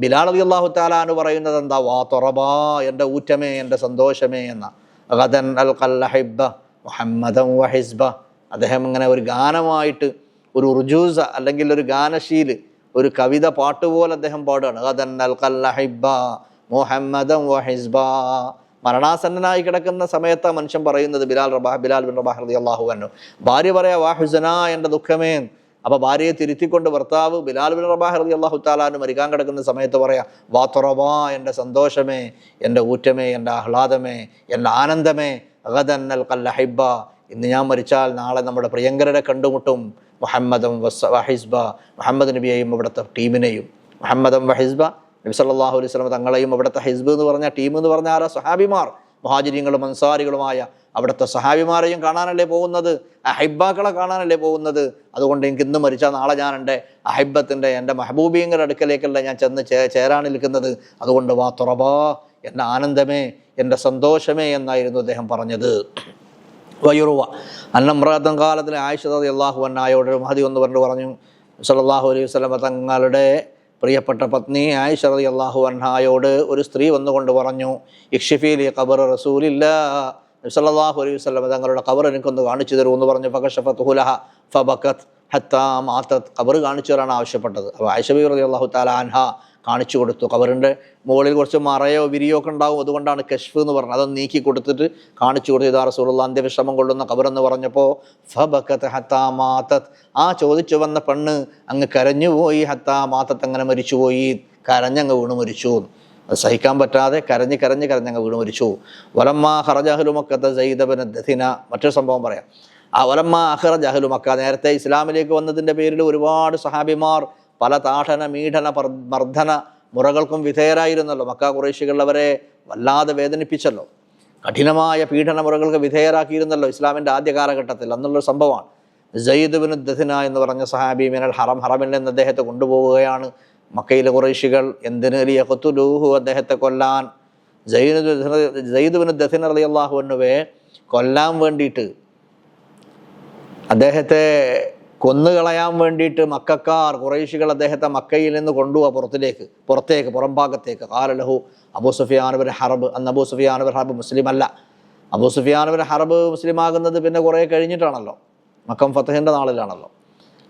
ബിലാൽ റളിയല്ലാഹു തആല അൻഹു പറയുന്നത് എന്താ, വാ തുറബാ, എൻ്റെ ഊറ്റമേ, എൻ്റെ സന്തോഷമേ എന്ന. ഗദൻ അൽഖൽ അഹിബ്ബ മുഹമ്മദൻ വഹിസ്ബ, അദ്ദേഹം ഇങ്ങനെ ഒരു ഗാനമായിട്ട്, ഒരു ഉർജൂസ അല്ലെങ്കിൽ ഒരു ഗാനശീല്, ഒരു കവിത പാട്ടുപോലെ അദ്ദേഹം പാടുകയാണ്. ഗദൻ അൽഖൽ അഹിബ്ബ മുഹമ്മദൻ വഹിസ്ബ. മരണാസന്നനായി കിടക്കുന്ന സമയത്ത് മനുഷ്യൻ പറയുന്നത് ബിലാൽ ബിൻ റബാഹ് റളിയല്ലാഹു അൻഹു. ഭാര്യ പറയാ വാ ഹുസ്നാ, എൻ്റെ ദുഃഖമേ. അപ്പോൾ ഭാര്യയെ തിരുത്തിക്കൊണ്ട് ഭർത്താവ് ബിലാൽ ബിൻ റബാഹ് റളിയല്ലാഹു തആല അൻഹു മരിക്കാൻ കിടക്കുന്ന സമയത്ത് പറയാ വാ തുറബാ, എൻ്റെ സന്തോഷമേ, എൻ്റെ ഊറ്റമേ, എൻ്റെ ആഹ്ലാദമേ, എൻ്റെ ആനന്ദമേ. ഗദൻ അൽഖൽ അഹിബ്ബ, ഇന്ന് ഞാൻ മരിച്ചാൽ നാളെ നമ്മുടെ പ്രിയങ്കരരെ കണ്ടുമുട്ടും. മുഹമ്മദൻ വഹിസ്ബ, മുഹമ്മദ് നബിയെയും അവിടുത്തെ ടീമിനെയും. മുഹമ്മദൻ വഹിസ്ബ, നബി സല്ലല്ലാഹു അലൈഹി വസല്ലം തങ്ങളെയും അവിടുത്തെ ഹിസ്ബ് എന്ന് പറഞ്ഞ ടീം എന്ന് പറഞ്ഞാൽ ആരാ? സ്വഹാബിമാർ, മുഹാജിരീങ്ങളും അൻസാരികളുമായ അവിടുത്തെ സ്വഹാബിമാരെയും കാണാനല്ലേ പോകുന്നത്, അഹിബ്ബാക്കളെ കാണാനല്ലേ പോകുന്നത്. അതുകൊണ്ട് എനിക്ക് ഇന്ന് മരിച്ചാൽ നാളെ ഞാൻ എൻ്റെ അഹിബ്ബത്തിൻ്റെ, എൻ്റെ മെഹബൂബീങ്ങളുടെ അടുക്കലേക്കല്ല ഞാൻ ചെന്ന് ചേരാൻ നിൽക്കുന്നത്. അതുകൊണ്ട് വാ തുറബാ, എൻ്റെ ആനന്ദമേ, എൻ്റെ സന്തോഷമേ എന്നായിരുന്നു അദ്ദേഹം പറഞ്ഞത്. വയുറുവ അന്നമ്രാത്തം കാലത്തിൽ ആയിഷ റളിയല്ലാഹു അൻഹയോട് മഹദി ഒന്ന് പറഞ്ഞു, സല്ലല്ലാഹു അലൈഹി വസല്ലം തങ്ങളുടെ പ്രിയപ്പെട്ട പത്നി ആയിഷ റളിയല്ലാഹു അൻഹയോട് ഒരു സ്ത്രീ വന്നുകൊണ്ട് പറഞ്ഞു, ഇക്ഷിഫി ലി ഖബർ റസൂലില്ലാഹി സല്ലല്ലാഹു അലൈഹി വസല്ലം തങ്ങളുടെ ഖബർ എനിക്കൊന്ന് കാണിച്ചു തരുമെന്ന് പറഞ്ഞു. ഫകശഫത്ഹു ലഹ ഫബകത് ഹത്താ മാതത്, ഖബർ കാണിച്ചു തരാൻ ആവശ്യപ്പെട്ടത്. അപ്പോൾ ആയിഷ ബിബി റളിയല്ലാഹു തആല അൻഹ കാണിച്ചു കൊടുത്തു. ഖബറിൻ്റെ മുകളിൽ കുറച്ച് മറയോ വിരിയോ ഒക്കെ ഉണ്ടാവും, അതുകൊണ്ടാണ് കശ്ഫ് എന്ന് പറഞ്ഞത്. അതൊന്ന് നീക്കി കൊടുത്തിട്ട് കാണിച്ചു കൊടുത്തു, ഇതാ റസൂലുള്ളാഹി അന്ത്യവിശ്രമം കൊള്ളുന്ന ഖബറെന്ന് പറഞ്ഞപ്പോൾ ഫബകത് ഹത്താ മാതത്, ആ ചോദിച്ചു വന്ന പെണ്ണ് അങ്ങ് കരഞ്ഞുപോയി. ഹത്താ മാതത്, അങ്ങനെ മരിച്ചുപോയി, കരഞ്ഞങ്ങ് വീണ് മരിച്ചു. അത് സഹിക്കാൻ പറ്റാതെ കരഞ്ഞങ്ങ് വീണ് മരിച്ചു. വലമ്മാ ഖറജ അഹ്ലു മക്കത സയ്യിദ് ഇബ്നു ദഥിന, മറ്റൊരു സംഭവം പറയാം. ആ വലമ്മാ ഖറജ അഹ്ലു മക്ക, നേരത്തെ ഇസ്ലാമിലേക്ക് വന്നതിൻ്റെ പേരിൽ ഒരുപാട് സഹാബിമാർ പല താഠന മീഠന മർദ്ദന മുറകൾക്കും വിധേയരായിരുന്നല്ലോ. മക്ക ഖുറൈശികളവരെ വല്ലാതെ വേദനിപ്പിച്ചല്ലോ, കഠിനമായ പീഡന മുറകൾക്ക് വിധേയരാക്കിയിരുന്നല്ലോ ഇസ്ലാമിൻ്റെ ആദ്യ കാലഘട്ടത്തിൽ. അന്നുള്ളൊരു സംഭവമാണ്. സയ്യിദ് ഇബ്നു ദഥിന എന്ന് പറഞ്ഞ സഹാബി മിനൽ ഹറം, ഹറമിൽ നിന്ന് അദ്ദേഹത്തെ കൊണ്ടുപോവുകയാണ് മക്കയിലെ ഖുറൈശികൾ. എന്തിന്? ലിയഖ്തുലൂഹു, അദ്ദേഹത്തെ കൊല്ലാൻ. സയ്യിദ് ഇബ്നു ദഥിന റളിയല്ലാഹു അൻഹുവെ കൊല്ലാൻ വേണ്ടിയിട്ട്, അദ്ദേഹത്തെ കൊന്നുകളയാൻ വേണ്ടിയിട്ട് മക്കക്കാർ, ഖുറൈശികൾ അദ്ദേഹത്തെ മക്കയിൽ നിന്ന് കൊണ്ടുപോവുക പുറം ഭാഗത്തേക്ക്. ഖാല ലഹു അബൂ സുഫിയാൻ ഇബ്നു ഹർബ്, അന്ന് അബൂ സുഫിയാൻ ഇബ്നു ഹർബ് മുസ്ലിം അല്ല. അബൂ സുഫിയാൻ ഇബ്നു ഹർബ് മുസ്ലിം ആകുന്നത് പിന്നെ കുറേ കഴിഞ്ഞിട്ടാണല്ലോ, മക്കം ഫതഹിൻ്റെ നാളിലാണല്ലോ.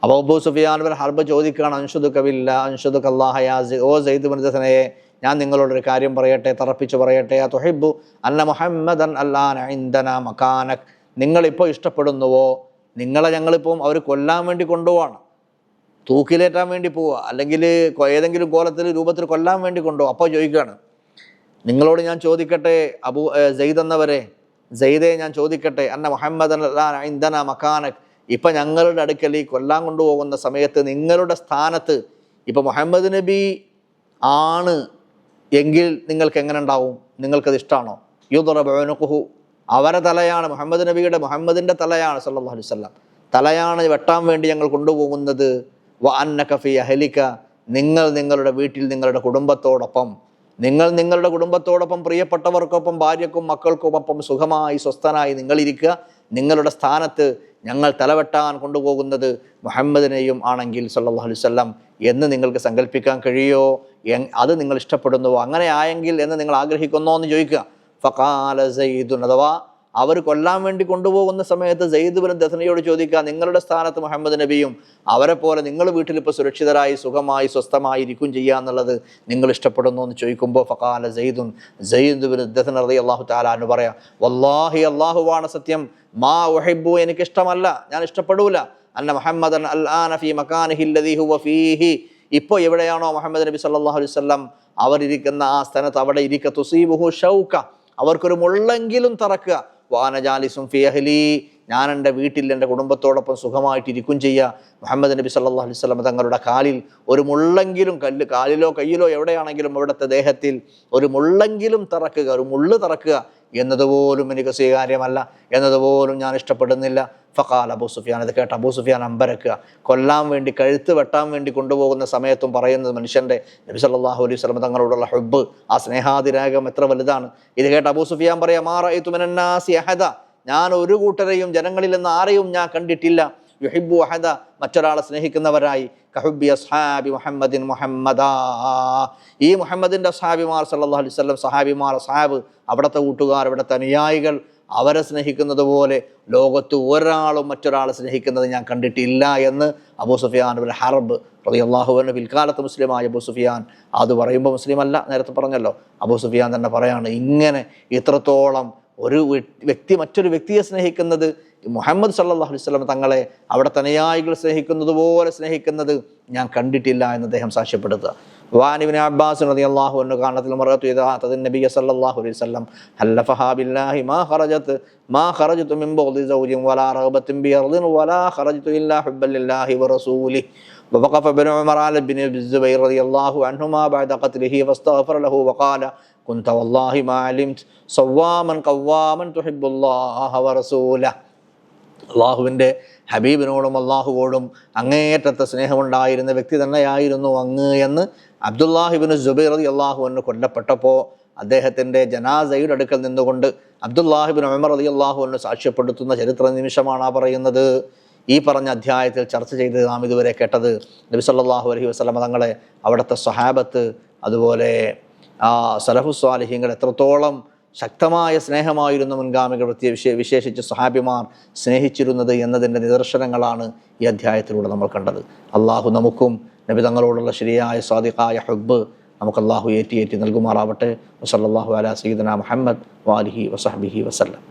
അപ്പോൾ അബൂ സുഫിയാൻ ഇബ്നു ഹർബ് ചോദിക്കുകയാണ്, അൻഷുദുക ബില്ലാ അൻഷുദുക അല്ലാഹ യാ ഓ സയ്യിദ് ഇബ്നു ദഥനയെ, ഞാൻ നിങ്ങളോടൊരു കാര്യം പറയട്ടെ, തറപ്പിച്ച് പറയട്ടെ. തുഹിബ്ബു അന്ന മുഹമ്മദൻ അല്ലാന ഇൻദനാ മകാനക്, നിങ്ങളിപ്പോൾ ഇഷ്ടപ്പെടുന്നുവോ, നിങ്ങളെ ഞങ്ങളിപ്പം അവർ കൊല്ലാൻ വേണ്ടി കൊണ്ടുപോവാണ്, തൂക്കിലേറ്റാൻ വേണ്ടി പോവുക, അല്ലെങ്കിൽ ഏതെങ്കിലും രൂപത്തിൽ കൊല്ലാൻ വേണ്ടി കൊണ്ടുപോകും. അപ്പോൾ ചോദിക്കുകയാണ്, നിങ്ങളോട് ഞാൻ ചോദിക്കട്ടെ സെയ്ദ് എന്നവരെ, സെയ്ദെ ഞാൻ ചോദിക്കട്ടെ, അന്ന മുഹമ്മദൻ ഇൻദനാ മകാനക്, ഇപ്പം ഞങ്ങളുടെ അടുക്കൽ ഈ കൊല്ലാൻ കൊണ്ടുപോകുന്ന സമയത്ത് നിങ്ങളുടെ സ്ഥാനത്ത് ഇപ്പം മുഹമ്മദ് നബി ആണ് എങ്കിൽ നിങ്ങൾക്ക് എങ്ങനെ ഉണ്ടാവും? നിങ്ങൾക്കത് ഇഷ്ടമാണോ? യുദ്റബു ഉനുഖുഹു, അവരെ തലയാണ്, മുഹമ്മദിൻ്റെ തലയാണ് സല്ലല്ലാഹു അലൈഹി വസല്ലം, തലയാണ് വെട്ടാൻ വേണ്ടി ഞങ്ങൾ കൊണ്ടുപോകുന്നത്. വ അന്നക ഫീ അഹ്ലിക, നിങ്ങൾ നിങ്ങളുടെ വീട്ടിൽ നിങ്ങളുടെ കുടുംബത്തോടൊപ്പം, നിങ്ങൾ നിങ്ങളുടെ കുടുംബത്തോടൊപ്പം പ്രിയപ്പെട്ടവർക്കൊപ്പം ഭാര്യക്കും മക്കൾക്കുമൊപ്പം സുഖമായി സ്വസ്ഥനായി നിങ്ങളിരിക്കുക. നിങ്ങളുടെ സ്ഥാനത്ത് ഞങ്ങൾ തലവെട്ടാൻ കൊണ്ടുപോകുന്നത് മുഹമ്മദിനെയും ആണെങ്കിൽ സല്ലല്ലാഹു അലൈഹി വസല്ലം എന്ന് നിങ്ങൾക്ക് സങ്കല്പിക്കാൻ കഴിയോ? അത് നിങ്ങൾ ഇഷ്ടപ്പെടുന്നുവോ? അങ്ങനെ ആയെങ്കിൽ എന്ന് നിങ്ങൾ ആഗ്രഹിക്കുന്നോ എന്ന് ചോദിക്കുക. ഫഖാല സയ്യിദുൻ, അഥവാ അവർ കൊല്ലാൻ വേണ്ടി കൊണ്ടുപോകുന്ന സമയത്ത് സയ്യിദ് ഇബ്നു ദസ്നയോട് ചോദിക്കുക, നിങ്ങളുടെ സ്ഥാനത്ത് മുഹമ്മദ് നബിയും അവരെ പോലെ നിങ്ങൾ വീട്ടിൽ ഇപ്പോൾ സുരക്ഷിതരായി സുഖമായി സ്വസ്ഥമായി ഇരിക്കും ചെയ്യാന്നുള്ളത് നിങ്ങൾ ഇഷ്ടപ്പെടുന്നു എന്ന് ചോദിക്കുമ്പോൾ ഫഖാല സയ്യിദ് ഇബ്നു ദസ്ന റളിയല്ലാഹു തആല അൻഹു പറയാ, വല്ലാഹി അല്ലാഹുവാണ് സത്യം, മാ ഉഹിബ്ബു, എനിക്കിഷ്ടമല്ല, ഞാൻ ഇഷ്ടപ്പെടൂല, അന്ന മുഹമ്മദൻ അൽആന ഫീ മകാനിഹി അല്ലദീ ഹുവ ഫീഹി, ഇപ്പോൾ എവിടെയാണോ മുഹമ്മദ് നബി സല്ലല്ലാഹു അലൈഹി വസല്ലം അവരിയ്ക്കുന്ന ആ സ്ഥാനത്ത് അവിടെ ഇരിക്കുക, തുസീബുഹു ഷൗക, അവർക്കൊരു മുള്ളെങ്കിലും തറക്കുക, വാന ജാലിസും ഫീ അഹ്ലി, ഞാൻ എൻ്റെ വീട്ടിൽ എൻ്റെ കുടുംബത്തോടൊപ്പം സുഖമായിട്ട് ഇരിക്കും ചെയ്യുക. മുഹമ്മദ് നബി സല്ലല്ലാഹു അലൈഹി വസല്ലം തങ്ങളുടെ കാലിൽ ഒരു മുള്ളെങ്കിലും കല്ല്, കാലിലോ കയ്യിലോ എവിടെയാണെങ്കിലും അവിടുത്തെ ദേഹത്തിൽ ഒരു മുള്ളെങ്കിലും തറക്കുക, ഒരു മുള്ള് തറക്കുക എന്നതുപോലും എനിക്ക് സ്വീകാര്യമല്ല, എന്നതുപോലും ഞാൻ ഇഷ്ടപ്പെടുന്നില്ല. ഫഖാൽ അബൂ സുഫിയാൻ, ഇത് കേട്ട അബൂ സുഫിയാൻ അമ്പരക്കുക. കൊല്ലാൻ വേണ്ടി, കഴുത്ത് വെട്ടാൻ വേണ്ടി കൊണ്ടുപോകുന്ന സമയത്തും പറയുന്നത് മനുഷ്യൻ്റെ നബി സല്ലല്ലാഹു അലൈഹി വസല്ലം തങ്ങളോടുള്ള ഹുബ്ബ്, ആ സ്നേഹാതിരാഗം എത്ര വലുതാണ്. ഇത് കേട്ട അബൂ സുഫിയാൻ പറയാ, മാ റഅയ്തു മിനന്നാസി അഹദ, ഞാൻ ഒരു കൂട്ടരെയും ജനങ്ങളിൽ നിന്ന് ആരെയും ഞാൻ കണ്ടിട്ടില്ല, യുഹിബ്ബു അഹദ, മറ്റൊരാളെ സ്നേഹിക്കുന്നവരായി, കഹുബ്ബി അസ്ഹാബി മുഹമ്മദിൻ മുഹമ്മദാ, ഈ മുഹമ്മദിൻ്റെ അസ്ഹാബിമാർ സല്ലല്ലാഹു അലൈഹി വസല്ലം, സഹാബിമാർ, അസ്ഹാബ് അവിടുത്തെ കൂട്ടുകാർ, അവിടുത്തെ അനുയായികൾ അവരെ സ്നേഹിക്കുന്നത് പോലെ ലോകത്ത് ഒരാളും മറ്റൊരാളെ സ്നേഹിക്കുന്നത് ഞാൻ കണ്ടിട്ടില്ല എന്ന് അബൂ സുഫിയാൻ ഇബ്നു ഹർബ് റളിയല്ലാഹു അൻഹു, പിൽക്കാലത്ത് മുസ്ലിമായ അബൂ സുഫിയാൻ, അത് പറയുമ്പോൾ മുസ്ലിം അല്ല, നേരത്തെ പറഞ്ഞല്ലോ, അബൂ സുഫിയാൻ തന്നെ പറയാണ്, ഇങ്ങനെ ഇത്രത്തോളം ഒരു വ്യക്തി മറ്റൊരു വ്യക്തിയെ സ്നേഹിക്കുന്നത്, മുഹമ്മദ് സല്ലല്ലാഹു അലൈഹി വസല്ലം തങ്ങളെ അവിടുത്തെ അനുയായികൾ സ്നേഹിക്കുന്നത് പോലെ സ്നേഹിക്കുന്നത് ഞാൻ കണ്ടിട്ടില്ല എന്ന് അദ്ദേഹം സാക്ഷ്യപ്പെടുത്തുക. وعن ابن عباس رضي الله عنه كانت المرأة إذا أتت النبي صلى الله عليه وسلم حلفها بالله ما خرجت من بغض زوج ولا رغبة بأرض ولا خرجت إلا حبا لله ورسوله. ووقف ابن عمر على ابن الزبير رضي الله عنهما بعد قتله فاستغفر له وقال كنت والله ما علمت صواما قواما تحب الله ورسوله. അള്ളാഹുവിൻ്റെ ഹബീബിനോടും അള്ളാഹുവോടും അങ്ങേയറ്റത്തെ സ്നേഹമുണ്ടായിരുന്ന വ്യക്തി തന്നെയായിരുന്നു അങ്ങ് എന്ന് അബ്ദുല്ലാഹി ഇബ്നു സുബൈർ റളിയല്ലാഹു അൻഹു കൊല്ലപ്പെട്ടപ്പോൾ അദ്ദേഹത്തിൻ്റെ ജനാസയുടെ അടുക്കൽ നിന്നുകൊണ്ട് അബ്ദുല്ലാഹി ഇബ്നു ഉമർ റളിയല്ലാഹു അൻഹു സാക്ഷ്യപ്പെടുത്തുന്ന ചരിത്ര നിമിഷമാണ് പറയുന്നത്. ഈ പറഞ്ഞ അധ്യായത്തിൽ ചർച്ച ചെയ്ത് നാം ഇതുവരെ കേട്ടത് നബി സല്ലല്ലാഹു അലൈഹി വസല്ലം തങ്ങളെ അവിടുത്തെ സ്വഹാബത്ത്, അതുപോലെ സലഫു സ്വാലിഹീങ്ങൾ എത്രത്തോളം ശക്തമായ സ്നേഹമായിരുന്നു മുൻഗാമികൾ, വിശേഷിച്ച് സ്വഹാബിമാർ സ്നേഹിച്ചിരുന്നത് എന്നതിൻ്റെ നിദർശനങ്ങളാണ് ഈ അധ്യായത്തിലൂടെ നമ്മൾ കണ്ടത്. അള്ളാഹു നമുക്കും നബി തങ്ങളോടുള്ള ശരിയായ സ്വാദിഖായ ഹുബ്ബ് നമുക്ക് അള്ളാഹു ഏറ്റി നൽകുമാറാവട്ടെ. വസല്ലല്ലാഹു അലാ സയ്യിദിനാ മുഹമ്മദ് വആലിഹി വസഹ്ബിഹി വസല്ലം.